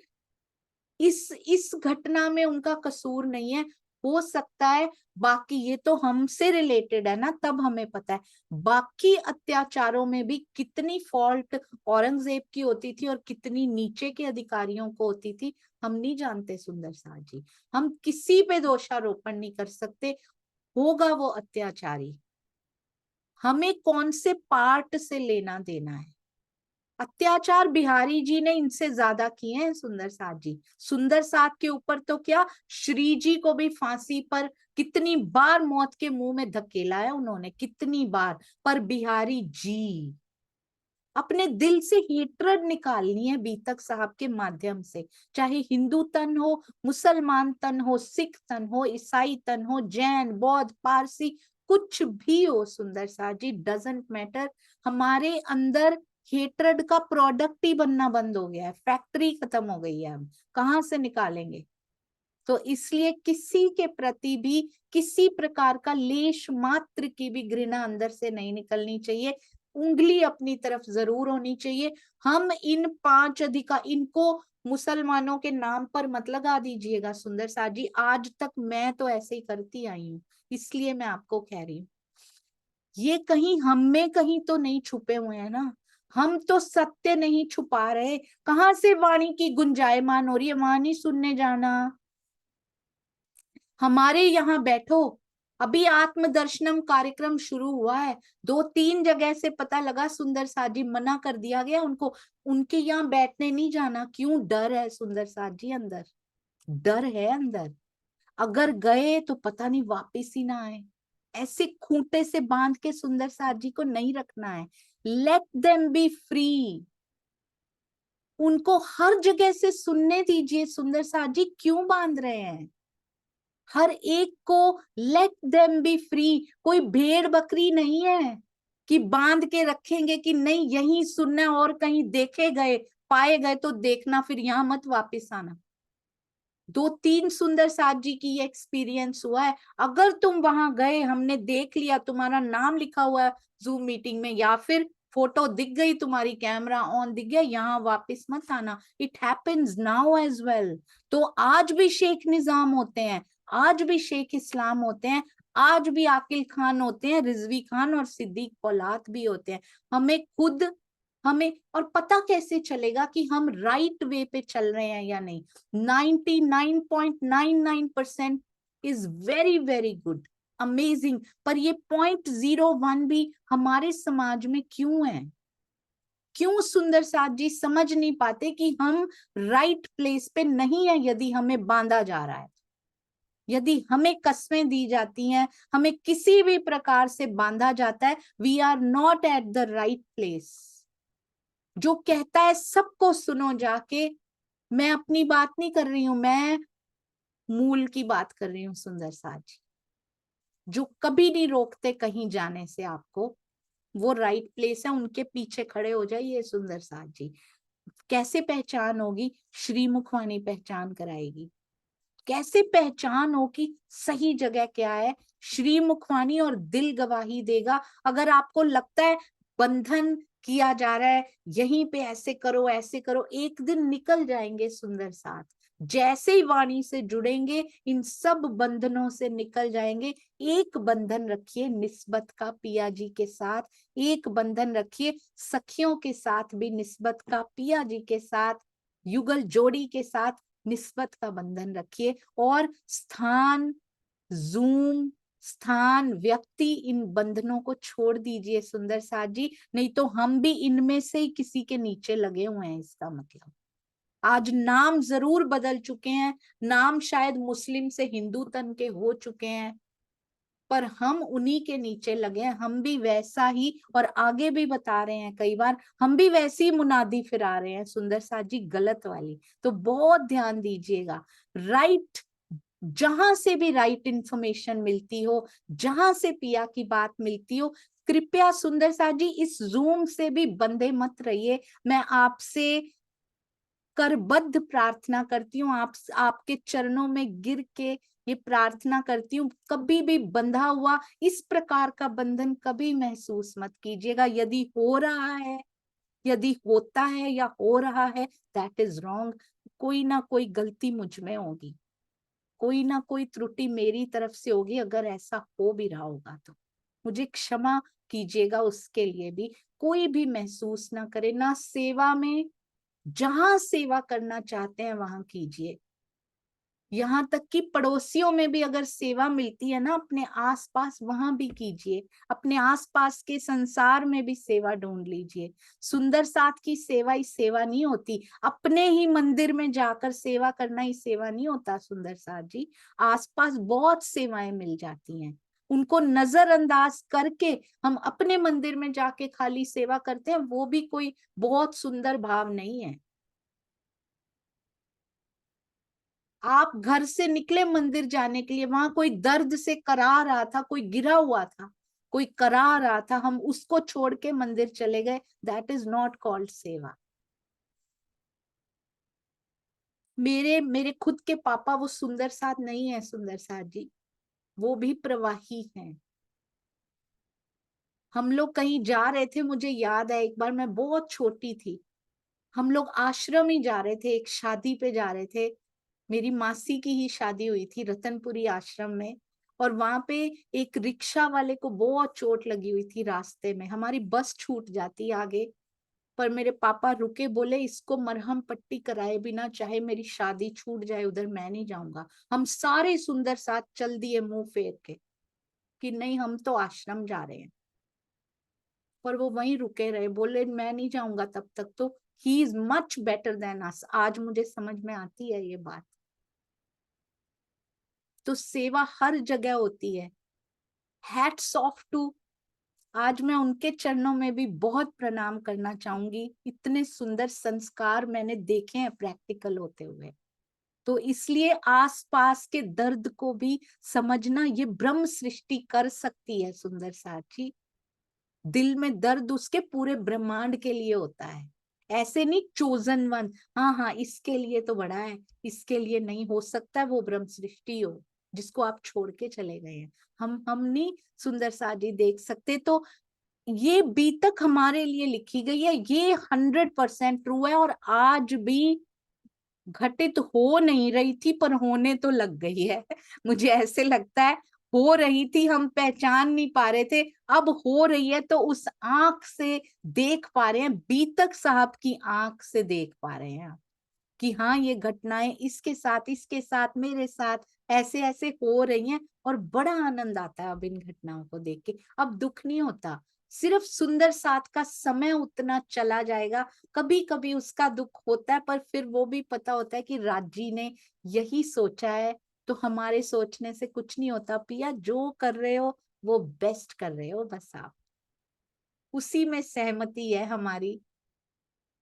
इस घटना में उनका कसूर नहीं है। हो सकता है, बाकी ये तो हमसे रिलेटेड है ना, तब हमें पता है। बाकी अत्याचारों में भी कितनी फॉल्ट औरंगजेब की होती थी और कितनी नीचे के अधिकारियों को होती थी, हम नहीं जानते सुंदर साथ जी। हम किसी पे दोषारोपण नहीं कर सकते, होगा वो अत्याचारी, हमें कौन से पार्ट से लेना देना है। अत्याचार बिहारी जी ने इनसे ज्यादा किए हैं सुंदर साथ जी। सुंदर साथ के ऊपर तो क्या, श्री जी को भी फांसी पर कितनी बार मौत के मुंह में धकेला है उन्होंने, कितनी बार। पर बिहारी जी अपने दिल से हेट्रेड निकालनी है बीतक साहब के माध्यम से, चाहे हिंदू तन हो, मुसलमान तन हो, सिख तन हो, ईसाई तन हो, जैन, बौद्ध, पारसी, कुछ भी हो सुंदर साथ जी, डजंट मैटर। हमारे अंदर हेट्रेड का प्रोडक्ट ही बनना बंद हो गया है, फैक्ट्री खत्म हो गई है, हम कहाँ से निकालेंगे? तो इसलिए किसी के प्रति भी किसी प्रकार का लेश मात्र की भी घृणा अंदर से नहीं निकलनी चाहिए, उंगली अपनी तरफ जरूर होनी चाहिए। हम इन 5 अधिकार, इनको मुसलमानों के नाम पर मत लगा दीजिएगा सुंदर साथ जी, आज तक मैं तो ऐसे ही करती आई हूँ, इसलिए मैं आपको कह रही हूँ। ये कहीं हम में कहीं तो नहीं छुपे हुए हैं ना, हम तो सत्य नहीं छुपा रहे। कहाँ से वाणी की गुंजायमान हो रही है, वाणी सुनने जाना। हमारे यहाँ बैठो, अभी आत्म दर्शनम कार्यक्रम शुरू हुआ है, 2-3 जगह से पता लगा सुंदर साथ जी मना कर दिया गया उनको, उनके यहाँ बैठने नहीं जाना। क्यों? डर है सुंदर साथ जी, अंदर डर है अंदर। अगर गए तो पता नहीं वापिस ही ना आए। ऐसे खूंटे से बांध के सुंदर साथ जी को नहीं रखना है। लेट देम बी फ्री, उनको हर जगह से सुनने दीजिए। सुंदर साथ जी क्यों बांध रहे हैं? हर एक को लेट देम बी फ्री। कोई भेड़ बकरी नहीं है कि बांध के रखेंगे कि नहीं यही सुनना, और कहीं देखे गए पाए गए तो देखना, फिर यहां मत वापिस आना। 2-3 सुंदर साथ जी की ये एक्सपीरियंस हुआ है। अगर तुम वहां गए, हमने देख लिया तुम्हारा नाम लिखा हुआ है जूम मीटिंग में, या फिर फोटो दिख गई तुम्हारी, कैमरा ऑन दिख गया, यहाँ वापस मत आना। It happens now as well. तो आज भी शेख निजाम होते हैं, आज भी शेख इस्लाम होते हैं, आज भी आकिल खान होते हैं, रिजवी खान और सिद्दीक पौलात भी होते हैं। हमें और पता कैसे चलेगा कि हम राइट वे पे चल रहे हैं या नहीं? 99.99% is very very good, amazing. पर ये 0.01 भी हमारे समाज में क्यों है? क्यों सुंदर साथ जी समझ नहीं पाते कि हम राइट प्लेस पे नहीं है? यदि हमें बांधा जा रहा है, यदि हमें कस्में दी जाती हैं, हमें किसी भी प्रकार से बांधा जाता है, we are not at the right place. जो कहता है सबको सुनो जाके, मैं अपनी बात नहीं कर रही हूं, मैं मूल की बात कर रही हूँ सुंदर साथ जी, जो कभी नहीं रोकते कहीं जाने से आपको, वो राइट प्लेस है, उनके पीछे खड़े हो जाइए सुंदर साथ जी। कैसे पहचान होगी? श्री मुखवाणी पहचान कराएगी। कैसे पहचान हो कि सही जगह क्या है? श्री मुखवाणी और दिल गवाही देगा। अगर आपको लगता है बंधन किया जा रहा है, यहीं पे ऐसे करो ऐसे करो, एक दिन निकल जाएंगे सुंदर साथ। जैसे ही वाणी से जुड़ेंगे, इन सब बंधनों से निकल जाएंगे। एक बंधन रखिए निस्बत का पिया जी के साथ, एक बंधन रखिए सखियों के साथ भी निस्बत का, पिया जी के साथ, युगल जोड़ी के साथ निस्बत का बंधन रखिए। और स्थान, जूम, स्थान, व्यक्ति, इन बंधनों को छोड़ दीजिए सुंदर साथ जी, नहीं तो हम भी इनमें से ही किसी के नीचे लगे हुए हैं। इसका मतलब आज नाम जरूर बदल चुके हैं, नाम शायद मुस्लिम से हिंदू तन के हो चुके हैं, पर हम उन्हीं के नीचे लगे हैं। हम भी वैसा ही, और आगे भी बता रहे हैं कई बार, हम भी वैसी ही मुनादी फिरा रहे हैं सुंदर साथ जी, गलत वाली। तो बहुत ध्यान दीजिएगा। राइट, जहां से भी राइट इंफॉर्मेशन मिलती हो, जहां से पिया की बात मिलती हो, कृपया सुंदर साथ जी इस जूम से भी बंधे मत रहिए। मैं आपसे करबद्ध प्रार्थना करती हूँ, आपके चरणों में गिर के ये प्रार्थना करती हूँ, कभी भी बंधा हुआ इस प्रकार का बंधन कभी महसूस मत कीजिएगा। यदि हो रहा है, यदि होता है या हो रहा है, दैट इज रॉन्ग। कोई ना कोई गलती मुझ में होगी, कोई ना कोई त्रुटि मेरी तरफ से होगी। अगर ऐसा हो भी रहा होगा तो मुझे क्षमा कीजिएगा उसके लिए भी। कोई भी महसूस ना करे, ना सेवा में, जहां सेवा करना चाहते हैं वहां कीजिए। यहाँ तक कि पड़ोसियों में भी अगर सेवा मिलती है ना, अपने आसपास, वहां भी कीजिए। अपने आसपास के संसार में भी सेवा ढूंढ लीजिए। सुंदर साथ की सेवा ही सेवा नहीं होती, अपने ही मंदिर में जाकर सेवा करना ही सेवा नहीं होता सुंदर साथ जी। आसपास बहुत सेवाएं मिल जाती हैं, उनको नजरअंदाज करके हम अपने मंदिर में जाके खाली सेवा करते हैं, वो भी कोई बहुत सुंदर भाव नहीं है। आप घर से निकले मंदिर जाने के लिए, वहां कोई दर्द से करा रहा था, कोई गिरा हुआ था, कोई करा रहा था, हम उसको छोड़ के मंदिर चले गए, दैट इज नॉट कॉल्ड सेवा। मेरे खुद के पापा वो सुंदर साथ नहीं है सुंदर साथ जी, वो भी प्रवाही हैं। हम लोग कहीं जा रहे थे, मुझे याद है एक बार, मैं बहुत छोटी थी, हम लोग आश्रम ही जा रहे थे, एक शादी पे जा रहे थे। मेरी मासी की ही शादी हुई थी रतनपुरी आश्रम में, और वहां पे एक रिक्शा वाले को बहुत चोट लगी हुई थी। रास्ते में हमारी बस छूट जाती आगे, पर मेरे पापा रुके, बोले इसको मरहम पट्टी कराए बिना चाहे मेरी शादी छूट जाए, उधर मैं नहीं जाऊंगा। हम सारे सुंदर साथ चल दिए मुंह फेर के। कि नहीं हम तो आश्रम जा रहे हैं, पर वो वहीं रुके रहे, बोले मैं नहीं जाऊंगा तब तक, तो he is much better than us. आज मुझे समझ में आती है ये बात। तो सेवा हर जगह होती है। हैट्स ऑफ टू, आज मैं उनके चरणों में भी बहुत प्रणाम करना चाहूंगी। इतने सुंदर संस्कार मैंने देखे हैं प्रैक्टिकल होते हुए। तो इसलिए आसपास के दर्द को भी समझना, ये ब्रह्म सृष्टि कर सकती है सुंदर साथी। दिल में दर्द उसके पूरे ब्रह्मांड के लिए होता है, ऐसे नहीं चोजन वन, हाँ हाँ इसके लिए तो बड़ा है, इसके लिए नहीं। हो सकता है वो ब्रह्म सृष्टि हो जिसको आप छोड़ के चले गए हैं। हम नहीं सुंदर साजी देख सकते। तो ये बीतक हमारे लिए लिखी गई है, ये 100% ट्रू है। और आज भी घटित हो नहीं रही थी पर होने तो लग गई है। मुझे ऐसे लगता है हो रही थी, हम पहचान नहीं पा रहे थे, अब हो रही है तो उस आंख से देख पा रहे हैं, बीतक साहब की आंख से देख पा रहे हैं कि हाँ ये घटनाएं इसके साथ मेरे साथ ऐसे ऐसे हो रही हैं। और बड़ा आनंद आता है अब इन घटनाओं को देख के। अब दुख नहीं होता, सिर्फ सुंदर साथ का समय उतना चला जाएगा। कभी कभी उसका दुख होता है, पर फिर वो भी पता होता है कि राजी ने यही सोचा है, तो हमारे सोचने से कुछ नहीं होता। पिया जो कर रहे हो वो बेस्ट कर रहे हो, बस आप उसी में सहमति है हमारी,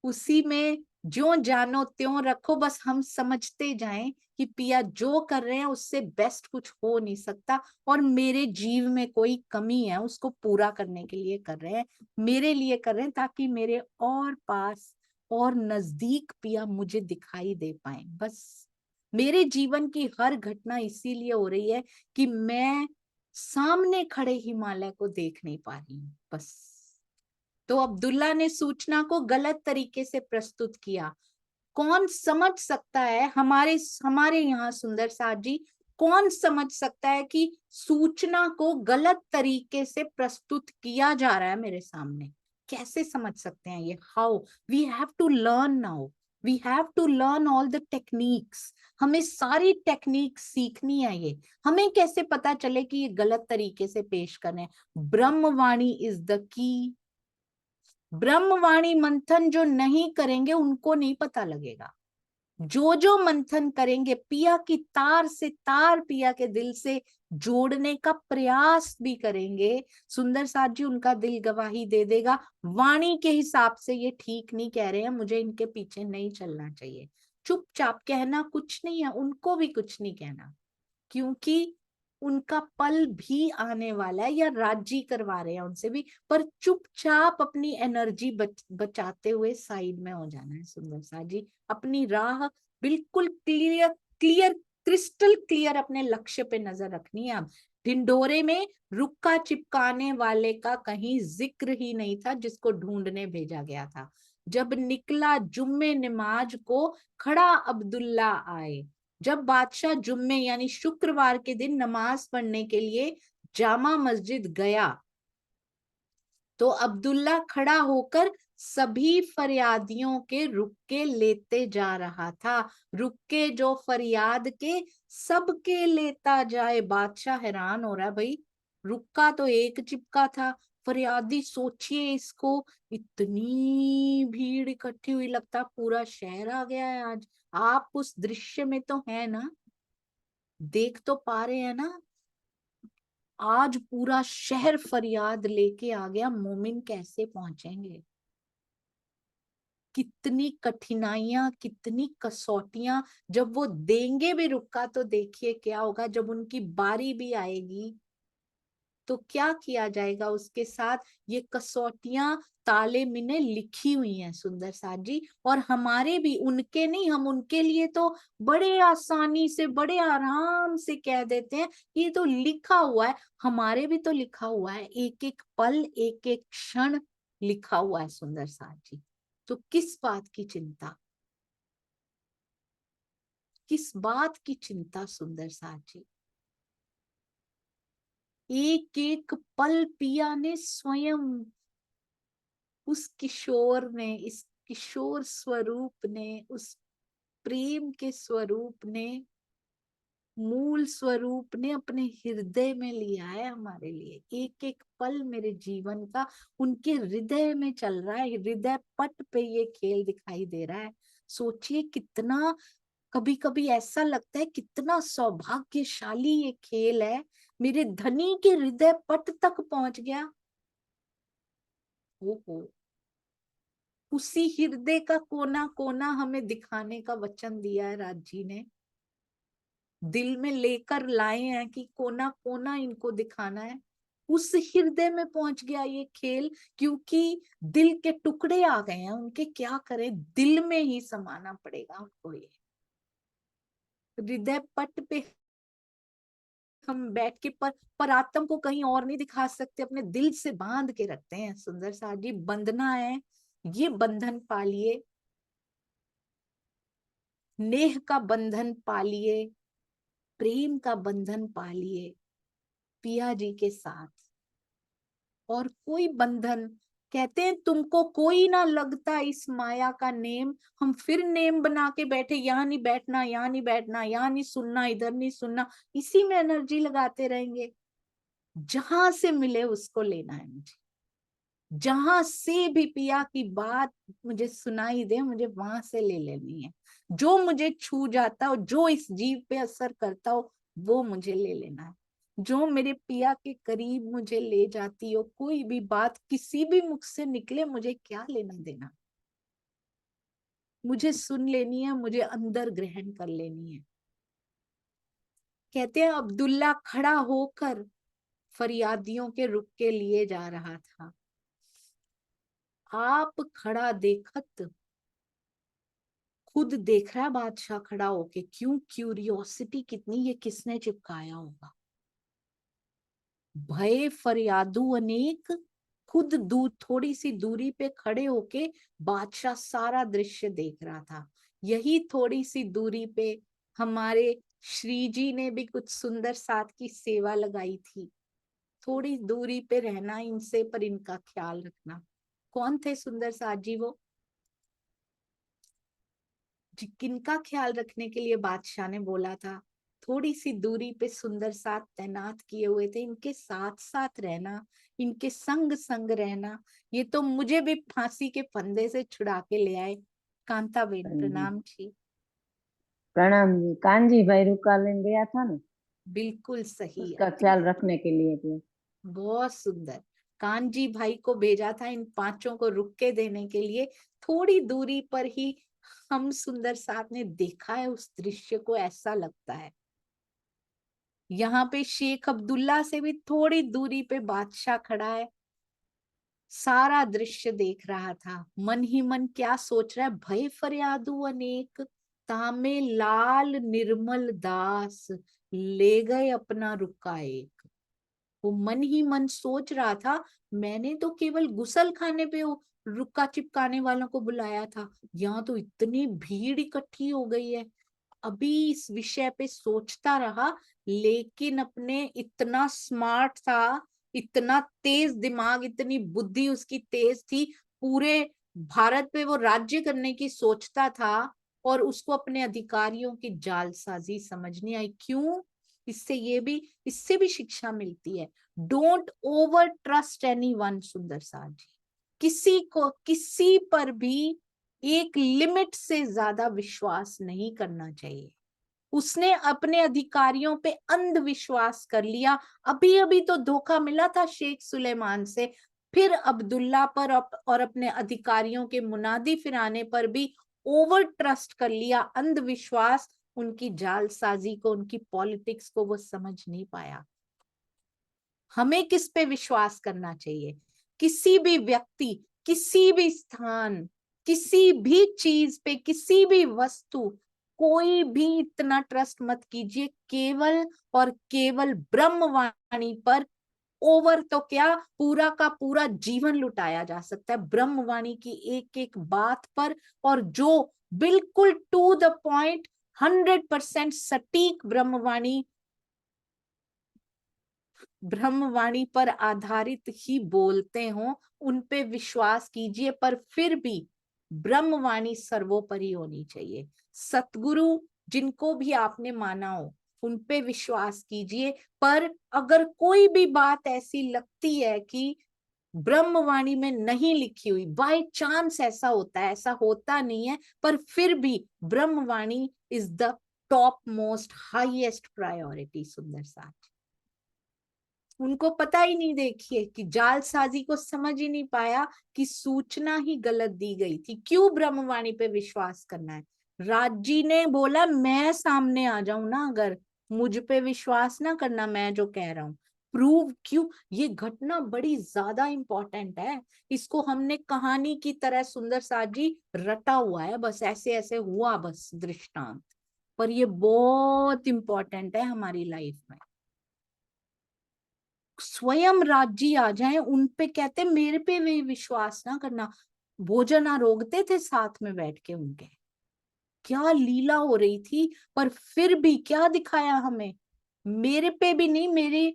उसी में ज्यों जानो त्यों रखो। बस हम समझते जाएं कि पिया जो कर रहे हैं उससे बेस्ट कुछ हो नहीं सकता, और मेरे जीव में कोई कमी है उसको पूरा करने के लिए कर रहे हैं, मेरे लिए कर रहे हैं, ताकि मेरे और पास और नजदीक पिया मुझे दिखाई दे पाए। बस मेरे जीवन की हर घटना इसीलिए हो रही है कि मैं सामने खड़े हिमालय को देख नहीं पा रही हूँ, बस। तो अब्दुल्ला ने सूचना को गलत तरीके से प्रस्तुत किया। कौन समझ सकता है, हमारे हमारे यहाँ सुंदर साथ जी, कौन समझ सकता है कि सूचना को गलत तरीके से प्रस्तुत किया जा रहा है मेरे सामने? कैसे समझ सकते हैं ये? How we have to learn now, we have to learn all the techniques. हमें सारी टेक्निक सीखनी है। ये हमें कैसे पता चले कि ये गलत तरीके से पेश करने? ब्रह्मवाणी इज द की। ब्रह्मवाणी मंथन जो नहीं करेंगे उनको नहीं पता लगेगा। जो मंथन करेंगे, पिया की तार से तार पिया के दिल से जोड़ने का प्रयास भी करेंगे, सुंदर साथ जी उनका दिल गवाही दे देगा। वाणी के हिसाब से ये ठीक नहीं कह रहे हैं, मुझे इनके पीछे नहीं चलना चाहिए। चुपचाप कहना कुछ नहीं है, उनको भी कुछ नहीं कहना, क्योंकि उनका पल भी आने वाला है, या राजी करवा रहे हैं उनसे भी। पर चुपचाप अपनी एनर्जी बचाते हुए साइड में हो जाना है सुंदर सा जी। अपनी राह बिल्कुल क्लियर क्लियर क्रिस्टल क्लियर अपने लक्ष्य पे नजर रखनी है। अब ढिंडोरे में रुक्का चिपकाने वाले का कहीं जिक्र ही नहीं था जिसको ढूंढने भेजा गया था। जब निकला जुम्मे नमाज को, खड़ा अब्दुल्ला आए। जब बादशाह जुम्मे यानी शुक्रवार के दिन नमाज पढ़ने के लिए जामा मस्जिद गया, तो अब्दुल्ला खड़ा होकर सभी फरियादियों के रुक्के लेते जा रहा था। रुक्के जो फरियाद के सबके लेता जाए। बादशाह हैरान हो रहा है, भाई रुक्का तो एक चिपका था, फरियादी सोचिए इसको, इतनी भीड़ इकट्ठी हुई, लगता पूरा शहर आ गया है आज। आप उस दृश्य में तो है ना, देख तो पा रहे हैं ना, आज पूरा शहर फरियाद लेके आ गया। मोमिन कैसे पहुंचेंगे? कितनी कठिनाइयां, कितनी कसौटियां। जब वो देंगे भी रुका तो देखिए क्या होगा, जब उनकी बारी भी आएगी तो क्या किया जाएगा उसके साथ। ये कसौटियां ताले मिने लिखी हुई हैं सुंदर साथ जी, और हमारे भी, उनके नहीं, हम उनके लिए तो बड़े आसानी से बड़े आराम से कह देते हैं ये तो लिखा हुआ है। हमारे भी तो लिखा हुआ है, एक एक पल एक एक क्षण लिखा हुआ है सुंदर साथ जी। तो किस बात की चिंता, किस बात की चिंता सुंदर साथ जी? एक एक पल पिया ने स्वयं, उस किशोर ने, इस किशोर स्वरूप ने, उस प्रेम के स्वरूप ने मूल स्वरूप ने अपने हृदय में लिया है हमारे लिए। एक एक पल मेरे जीवन का उनके हृदय में चल रहा है, हृदय पट पे ये खेल दिखाई दे रहा है। सोचिए कितना, कभी कभी ऐसा लगता है कितना सौभाग्यशाली ये खेल है, मेरे धनी के हृदय पट तक पहुंच गया। ओहो, उसी हृदय का कोना कोना हमें दिखाने का वचन दिया है राज जी ने। दिल में लेकर लाए हैं कि कोना कोना इनको दिखाना है। उस हृदय में पहुंच गया ये खेल, क्योंकि दिल के टुकड़े आ गए हैं उनके, क्या करें, दिल में ही समाना पड़ेगा उनको। ये हृदय पट पे हम बैठ के पर आत्म को कहीं और नहीं दिखा सकते, अपने दिल से बांध के रखते हैं। सुंदर सा जी बंधना है, ये बंधन पालिए, नेह का बंधन पालिए, प्रेम का बंधन पालिए पिया जी के साथ। और कोई बंधन, कहते हैं तुमको कोई ना लगता इस माया का नेम, हम फिर नेम बना के बैठे, यहाँ नहीं बैठना, यहाँ नहीं बैठना, यहाँ नहीं सुनना, इधर नहीं सुनना, इसी में एनर्जी लगाते रहेंगे। जहां से मिले उसको लेना है मुझे, जहां से भी पिया की बात मुझे सुनाई दे, मुझे वहां से ले लेनी है। जो मुझे छू जाता हो, जो इस जीव पे असर करता हो, वो मुझे ले लेना है। जो मेरे पिया के करीब मुझे ले जाती हो, कोई भी बात किसी भी मुख से निकले, मुझे क्या लेना देना, मुझे सुन लेनी है, मुझे अंदर ग्रहण कर लेनी है। कहते हैं अब्दुल्ला खड़ा होकर फरियादियों के रुक के लिए जा रहा था। आप खड़ा देखत, खुद देख रहा है बादशाह खड़ा होके, क्यों, क्यूरियोसिटी कितनी, ये किसने चिपकाया होगा। भय फरियादू अनेक, खुद थोड़ी सी दूरी पे खड़े होके बादशाह सारा दृश्य देख रहा था। यही थोड़ी सी दूरी पे हमारे श्री जी ने भी कुछ सुंदर साथ की सेवा लगाई थी। थोड़ी दूरी पे रहना इनसे, पर इनका ख्याल रखना। कौन थे सुंदर साथ जी? वो किनका ख्याल रखने के लिए बादशाह ने बोला था? थोड़ी सी दूरी पे सुंदर साथ तैनात किए हुए थे, इनके साथ साथ रहना, इनके संग संग रहना। ये तो मुझे भी फांसी के फंदे से छुड़ा के ले आए। कांताबेन प्रणाम जी। प्रणाम जी। कांजी भाई रुका लेने गया था ना, बिल्कुल सही, उसका अति ख्याल रखने के लिए थे। बहुत सुंदर। कांजी भाई को भेजा था इन पांचों को रुक के देने के लिए। थोड़ी दूरी पर ही हम सुंदर साथ ने देखा है उस दृश्य को, ऐसा लगता है। यहाँ पे शेख अब्दुल्ला से भी थोड़ी दूरी पे बादशाह खड़ा है, सारा दृश्य देख रहा था। मन ही मन क्या सोच रहा है? भय फरियादू अनेक, तामे लाल निर्मल दास, ले गए अपना रुका एक। वो मन ही मन सोच रहा था, मैंने तो केवल गुसल खाने पे वो रुक्का चिपकाने वालों को बुलाया था, यहाँ तो इतनी भीड़ इकट्ठी हो गई है। अभी इस विषय पे सोचता रहा, लेकिन अपने इतना स्मार्ट था, इतना तेज दिमाग, इतनी बुद्धि उसकी तेज थी, पूरे भारत पे वो राज्य करने की सोचता था, और उसको अपने अधिकारियों की जालसाजी समझ नहीं आई। क्यों? इससे भी शिक्षा मिलती है। Don't over trust anyone. सुंदर साथ जी, किसी पर भी एक लिमिट से ज्यादा विश्वास नहीं करना चाहिए। उसने अपने अधिकारियों पे अंधविश्वास कर लिया। अभी अभी तो धोखा मिला था शेख सुलेमान से, फिर अब्दुल्ला पर और अपने अधिकारियों के मुनादी फिराने पर भी ओवर ट्रस्ट कर लिया, अंधविश्वास। उनकी जालसाजी को, उनकी पॉलिटिक्स को वो समझ नहीं पाया। हमें किस पे विश्वास करना चाहिए? किसी भी व्यक्ति, किसी भी स्थान, किसी भी चीज पे, किसी भी वस्तु, कोई भी इतना ट्रस्ट मत कीजिए। केवल और केवल ब्रह्मवाणी पर ओवर तो क्या, पूरा का पूरा जीवन लुटाया जा सकता है ब्रह्मवाणी की एक एक बात पर। और जो बिल्कुल टू द पॉइंट 100% सटीक ब्रह्मवाणी पर आधारित ही बोलते हो, उन पे विश्वास कीजिए, पर फिर भी ब्रह्मवाणी सर्वोपरि होनी चाहिए। सतगुरु जिनको भी आपने माना हो, उन पे विश्वास कीजिए। पर अगर कोई भी बात ऐसी लगती है कि ब्रह्मवाणी में नहीं लिखी हुई, बाय चांस ऐसा होता है, ऐसा होता नहीं है, पर फिर भी Brahmavani is the top most highest priority. सुंदर साथ उनको पता ही नहीं, देखिए कि जालसाजी को समझ ही नहीं पाया कि सूचना ही गलत दी गई थी। क्यों ब्रह्मवाणी पे विश्वास करना है? राजी ने बोला मैं सामने आ जाऊं ना, अगर मुझ पे विश्वास ना करना, मैं जो कह रहा हूं प्रूव क्यों। ये घटना बड़ी ज्यादा इंपॉर्टेंट है, इसको हमने कहानी की तरह सुंदर साथ जी रटा हुआ है, बस ऐसे ऐसे हुआ बस दृष्टांत, पर ये बहुत इंपॉर्टेंट है हमारी लाइफ में। स्वयं राज्य आ जाए, उन पे कहते मेरे पे भी विश्वास ना करना। भोजन आरोगते थे साथ में बैठ के उनके, क्या लीला हो रही थी, पर फिर भी क्या दिखाया हमें, मेरे पे भी नहीं, मेरे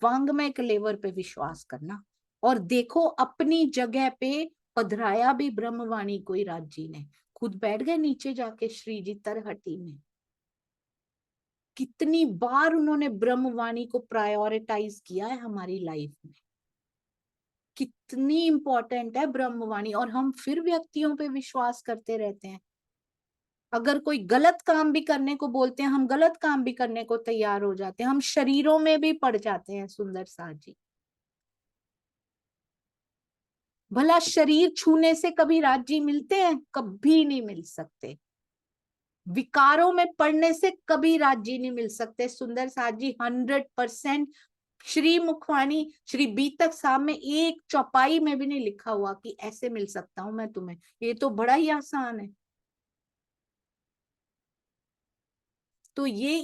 वांग्मय कलेवर पे विश्वास करना। और देखो अपनी जगह पे पधराया भी ब्रह्मवाणी को ही राज्य ने, खुद बैठ गए नीचे जाके श्री जी तरहटी में। कितनी बार उन्होंने ब्रह्मवाणी को प्रायोरिटाइज किया है हमारी लाइफ में, कितनी इंपॉर्टेंट है ब्रह्मवाणी, और हम फिर व्यक्तियों पे विश्वास करते रहते हैं। अगर कोई गलत काम भी करने को बोलते हैं, हम गलत काम भी करने को तैयार हो जाते हैं, हम शरीरों में भी पड़ जाते हैं। सुंदर साथ जी, भला शरीर छूने से कभी राज्य मिलते हैं? कभी नहीं मिल सकते। विकारों में पड़ने से कभी राज्य नहीं मिल सकते। सुंदर साथ जी 100%। श्री मुखवाणी श्री बीतक साहब में एक चौपाई में भी नहीं लिखा हुआ कि ऐसे मिल सकता हूं मैं तुम्हें, ये तो बड़ा ही आसान है। तो ये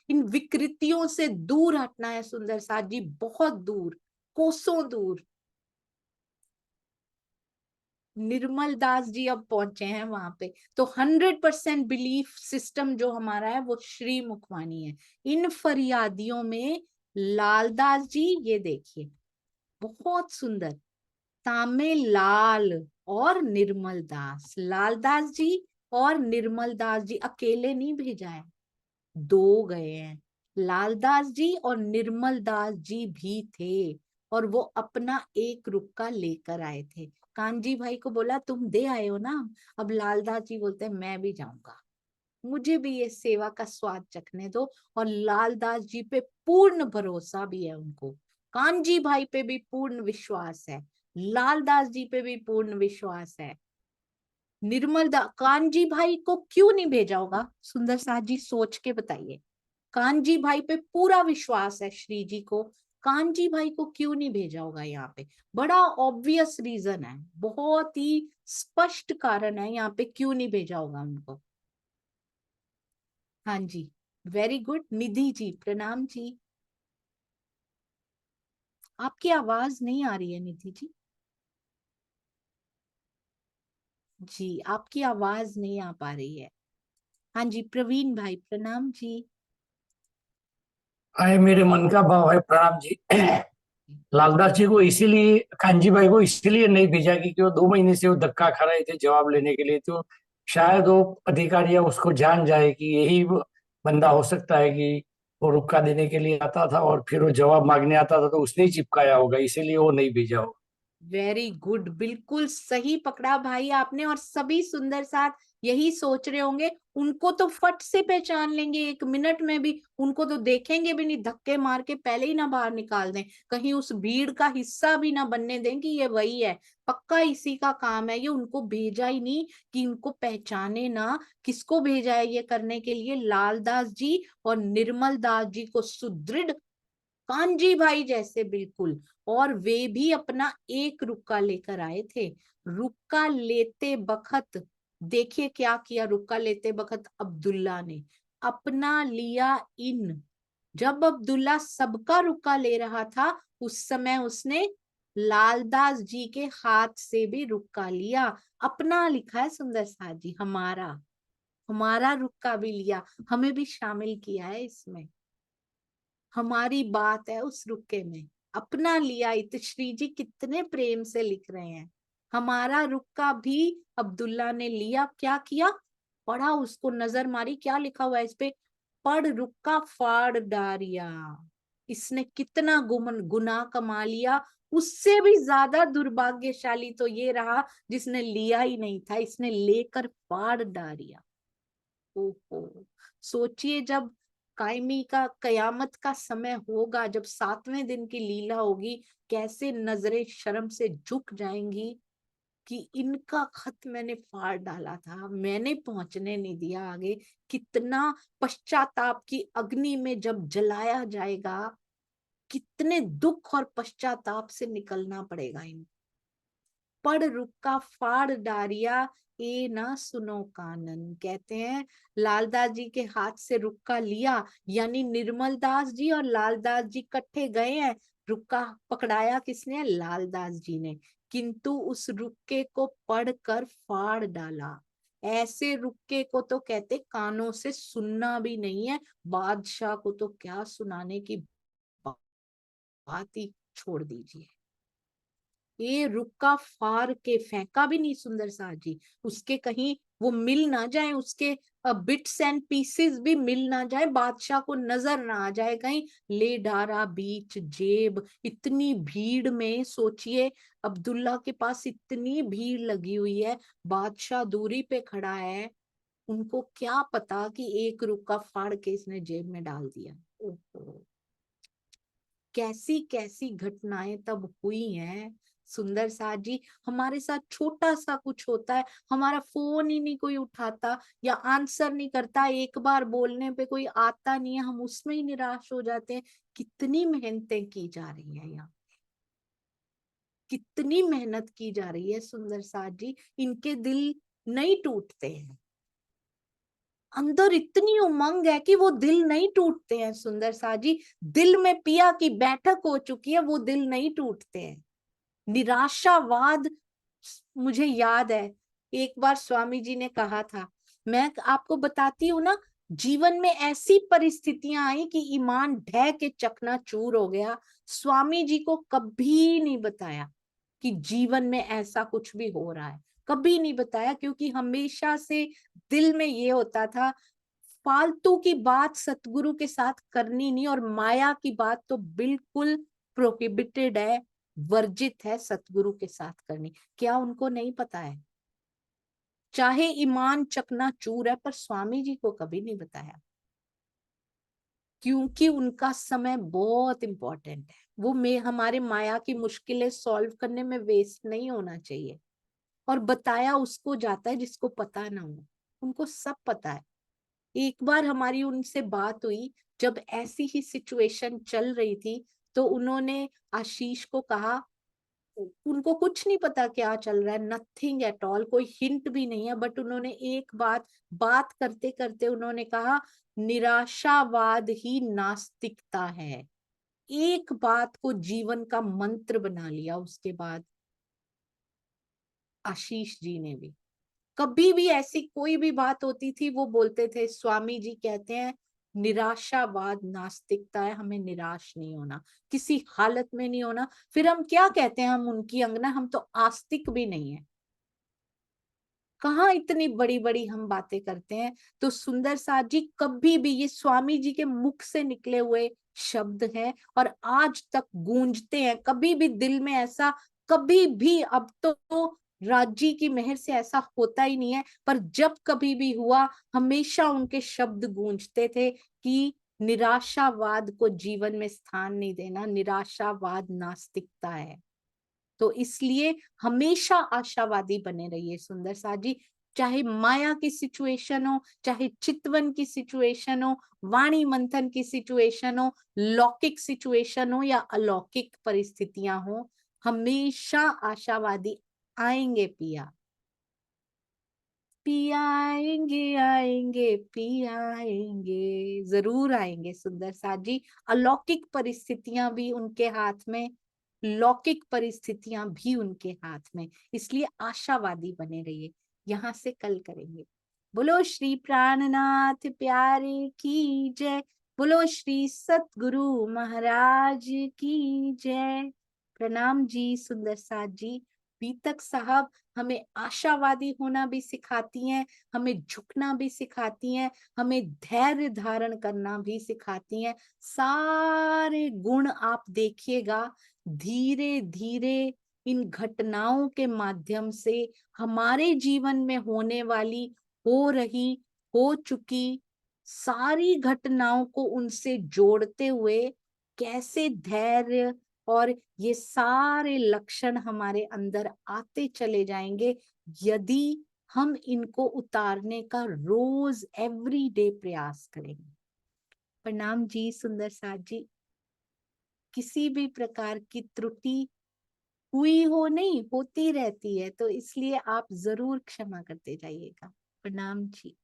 इन विकृतियों से दूर हटना है सुंदर साथ जी, बहुत दूर, कोसों दूर। निर्मल दास जी अब पहुंचे हैं वहां पे, तो 100% बिलीफ सिस्टम जो हमारा है वो श्री मुखवाणी है। इन फरियादियों में लालदास जी, ये देखिए बहुत सुंदर, तामे लाल और निर्मल दास, लालदास जी और निर्मल दास जी अकेले नहीं भेजा है, दो गए हैं। लालदास जी और निर्मल दास जी भी थे, और वो अपना एक रुपया लेकर आए थे। कांजी भाई को बोला तुम दे आए हो ना, अब लालदास जी बोलते हैं मैं भी जाऊंगा, मुझे भी ये सेवा का स्वाद चखने दो। और लालदास जी पे पूर्ण भरोसा भी है उनको, कांजी भाई पे भी पूर्ण विश्वास है, लालदास जी पे भी पूर्ण विश्वास है। निर्मल कांजी भाई को क्यों नहीं भेजा होगा? सुंदर साथ जी सोच के बताइए। कांजी भाई पे पूरा विश्वास है श्री जी को, कांजी भाई को क्यों नहीं भेजा होगा यहाँ पे? बड़ा ऑब्वियस रीजन है, बहुत ही स्पष्ट कारण है यहाँ पे क्यों नहीं भेजा होगा उनको। हाँ जी, वेरी गुड निधि जी, प्रणाम जी। आपकी आवाज नहीं आ रही है निधि जी। जी आपकी आवाज नहीं आ पा रही है। हाँ जी प्रवीण भाई, प्रणाम जी। आए मेरे मन का भाव है, प्रणाम जी। लालदास जी को इसीलिए, कांजी भाई को इसीलिए नहीं भेजा क्योंकि वो 2 महीने से वो धक्का खा रहे थे जवाब लेने के लिए, तो शायद वो अधिकारी उसको जान जाए कि यही वो बंदा हो सकता है कि वो रुक्का देने के लिए आता था और फिर वो जवाब मांगने आता था, तो उसने ही चिपकाया होगा, इसीलिए वो नहीं भेजा होगा। वेरी गुड, बिल्कुल सही पकड़ा भाई आपने। और सभी सुंदर साथ यही सोच रहे होंगे, उनको तो फट से पहचान लेंगे 1 मिनट में भी, उनको तो देखेंगे भी नहीं, धक्के मार के पहले ही ना बाहर निकाल दें, कहीं उस भीड़ का हिस्सा भी ना बनने दें कि ये वही है, पक्का इसी का काम है ये। उनको भेजा ही नहीं कि इनको पहचाने ना, किसको भेजा है ये करने के लिए? लालदास जी और निर्मल दास जी को सुदृढ़, कांजी भाई जैसे बिल्कुल। और वे भी अपना एक रुक्का लेकर आए थे। रुक्का लेते बखत देखिए क्या किया, रुक्का लेते बखत अब्दुल्ला ने अपना लिया इन। जब अब्दुल्ला सबका रुक्का ले रहा था, उस समय उसने लालदास जी के हाथ से भी रुक्का लिया। अपना लिखा है सुंदर साथ जी, हमारा, हमारा रुक्का भी लिया, हमें भी शामिल किया है इसमें, हमारी बात है उस रुक्के में, अपना लिया। इतश्री जी कितने प्रेम से लिख रहे हैं, हमारा रुक्का भी अब्दुल्ला ने लिया। क्या किया? पढ़ा, उसको नजर मारी, क्या लिखा हुआ है इस पे? पढ़ रुका फाड़ डारिया, इसने कितना गुनाह कमा लिया। उससे भी ज्यादा दुर्भाग्यशाली तो ये रहा जिसने लिया ही नहीं था, इसने लेकर फाड़ डारिया। ओहो, सोचिए जब कायमी का कयामत का समय होगा, जब 7वें दिन की लीला होगी, कैसे नजरें शर्म से झुक जाएंगी कि इनका खत मैंने फाड़ डाला था, मैंने पहुंचने नहीं दिया आगे। कितना पश्चाताप की अग्नि में जब जलाया जाएगा, कितने दुख और पश्चाताप से निकलना पड़ेगा इन। पढ़ रुका फाड़ डारिया, ए ना सुनो कानन। कहते हैं लालदास जी के हाथ से रुक्का लिया, यानी निर्मल दास जी और लालदास जी इकट्ठे गए हैं। रुक्का पकड़ाया किसने? लालदास जी ने। किंतु उस रुक्के को पढ़कर फाड़ डाला। ऐसे रुक्के को तो कहते कानों से सुनना भी नहीं है, बादशाह को तो क्या सुनाने की बात ही छोड़ दीजिए। ये रुक्का फाड़ के फेंका भी नहीं सुंदर साथ जी, उसके कहीं वो मिल ना जाए, उसके बिट्स एंड पीसेस भी मिल ना जाए, बादशाह को नजर ना आ जाए, कहीं ले डारा बीच जेब। इतनी भीड़ में सोचिए, अब्दुल्ला के पास इतनी भीड़ लगी हुई है, बादशाह दूरी पे खड़ा है, उनको क्या पता कि एक रुक्का फाड़ के इसने जेब में डाल दिया। ओहो, कैसी कैसी घटनाएं तब हुई हैं सुंदर साथ जी। हमारे साथ छोटा सा कुछ होता है, हमारा फोन ही नहीं कोई उठाता या आंसर नहीं करता, एक बार बोलने पे कोई आता नहीं है, हम उसमें ही निराश हो जाते हैं। कितनी मेहनतें की जा रही है यहाँ, कितनी मेहनत की जा रही है सुंदर साथ जी, इनके दिल नहीं टूटते हैं। अंदर इतनी उमंग है कि वो दिल नहीं टूटते हैं सुंदर साथ जी। दिल में पिया की बैठक हो चुकी है, वो दिल नहीं टूटते हैं। निराशावाद, मुझे याद है एक बार स्वामी जी ने कहा था, मैं आपको बताती हूँ ना, जीवन में ऐसी परिस्थितियां आई कि ईमान ढह के चकनाचूर हो गया। स्वामी जी को कभी नहीं बताया कि जीवन में ऐसा कुछ भी हो रहा है, कभी नहीं बताया, क्योंकि हमेशा से दिल में ये होता था फालतू की बात सतगुरु के साथ करनी नहीं, और माया की बात तो बिल्कुल प्रोहिबिटेड है, वर्जित है सतगुरु के साथ करनी। क्या उनको नहीं पता है? चाहे ईमान चकनाचूर है, पर स्वामी जी को कभी नहीं बताया, क्योंकि उनका समय बहुत इंपॉर्टेंट है। वो में हमारे माया की मुश्किलें सॉल्व करने में वेस्ट नहीं होना चाहिए। और बताया उसको जाता है जिसको पता ना हो, उनको सब पता है। एक बार हमारी उनसे बात हुई, जब ऐसी ही सिचुएशन चल रही थी, तो उन्होंने आशीष को कहा, उनको कुछ नहीं पता क्या चल रहा है, नथिंग एट ऑल, कोई हिंट भी नहीं है, बट उन्होंने एक बात करते करते उन्होंने कहा, निराशावाद ही नास्तिकता है। एक बात को जीवन का मंत्र बना लिया उसके बाद आशीष जी ने भी। कभी भी ऐसी कोई भी बात होती थी, वो बोलते थे, स्वामी जी कहते हैं निराशावाद नास्तिकता है, हमें निराश नहीं होना, किसी हालत में नहीं होना। फिर हम क्या कहते हैं, हम उनकी अंगना, हम तो आस्तिक भी नहीं है। कहाँ इतनी बड़ी बड़ी हम बातें करते हैं। तो सुंदर साथ जी, कभी भी ये स्वामी जी के मुख से निकले हुए शब्द हैं और आज तक गूंजते हैं। कभी भी दिल में ऐसा, कभी भी, अब तो राजी की मेहर से ऐसा होता ही नहीं है, पर जब कभी भी हुआ, हमेशा उनके शब्द गूंजते थे कि निराशावाद को जीवन में स्थान नहीं देना, निराशावाद नास्तिकता है। तो इसलिए हमेशा आशावादी बने रहिए सुंदर साथ जी। चाहे माया की सिचुएशन हो, चाहे चितवन की सिचुएशन हो, वाणी मंथन की सिचुएशन हो, लौकिक सिचुएशन हो या अलौकिक परिस्थितियां हो, हमेशा आशावादी आएंगे पिया। पिया आएंगे आएंगे पिया आएंगे, जरूर आएंगे सुंदर साथ जी। अलौकिक परिस्थितियां भी उनके हाथ में, लौकिक परिस्थितियां भी उनके हाथ में, इसलिए आशावादी बने रहिए। यहाँ से कल करेंगे। बोलो श्री प्राणनाथ प्यारे की जय, बोलो श्री सतगुरु महाराज की जय। प्रणाम जी सुंदर साथ जी। बीतक साहब हमें आशावादी होना भी सिखाती हैं, हमें झुकना भी सिखाती हैं, हमें धैर्य धारण करना भी सिखाती हैं। सारे गुण आप देखिएगा, धीरे धीरे इन घटनाओं के माध्यम से हमारे जीवन में होने वाली, हो रही, हो चुकी सारी घटनाओं को उनसे जोड़ते हुए कैसे धैर्य और ये सारे लक्षण हमारे अंदर आते चले जाएंगे यदि हम इनको उतारने का रोज एवरीडे प्रयास करेंगे। प्रणाम जी सुंदर साथ जी। किसी भी प्रकार की त्रुटि हुई हो, नहीं होती रहती है, तो इसलिए आप जरूर क्षमा करते जाइएगा। प्रणाम जी।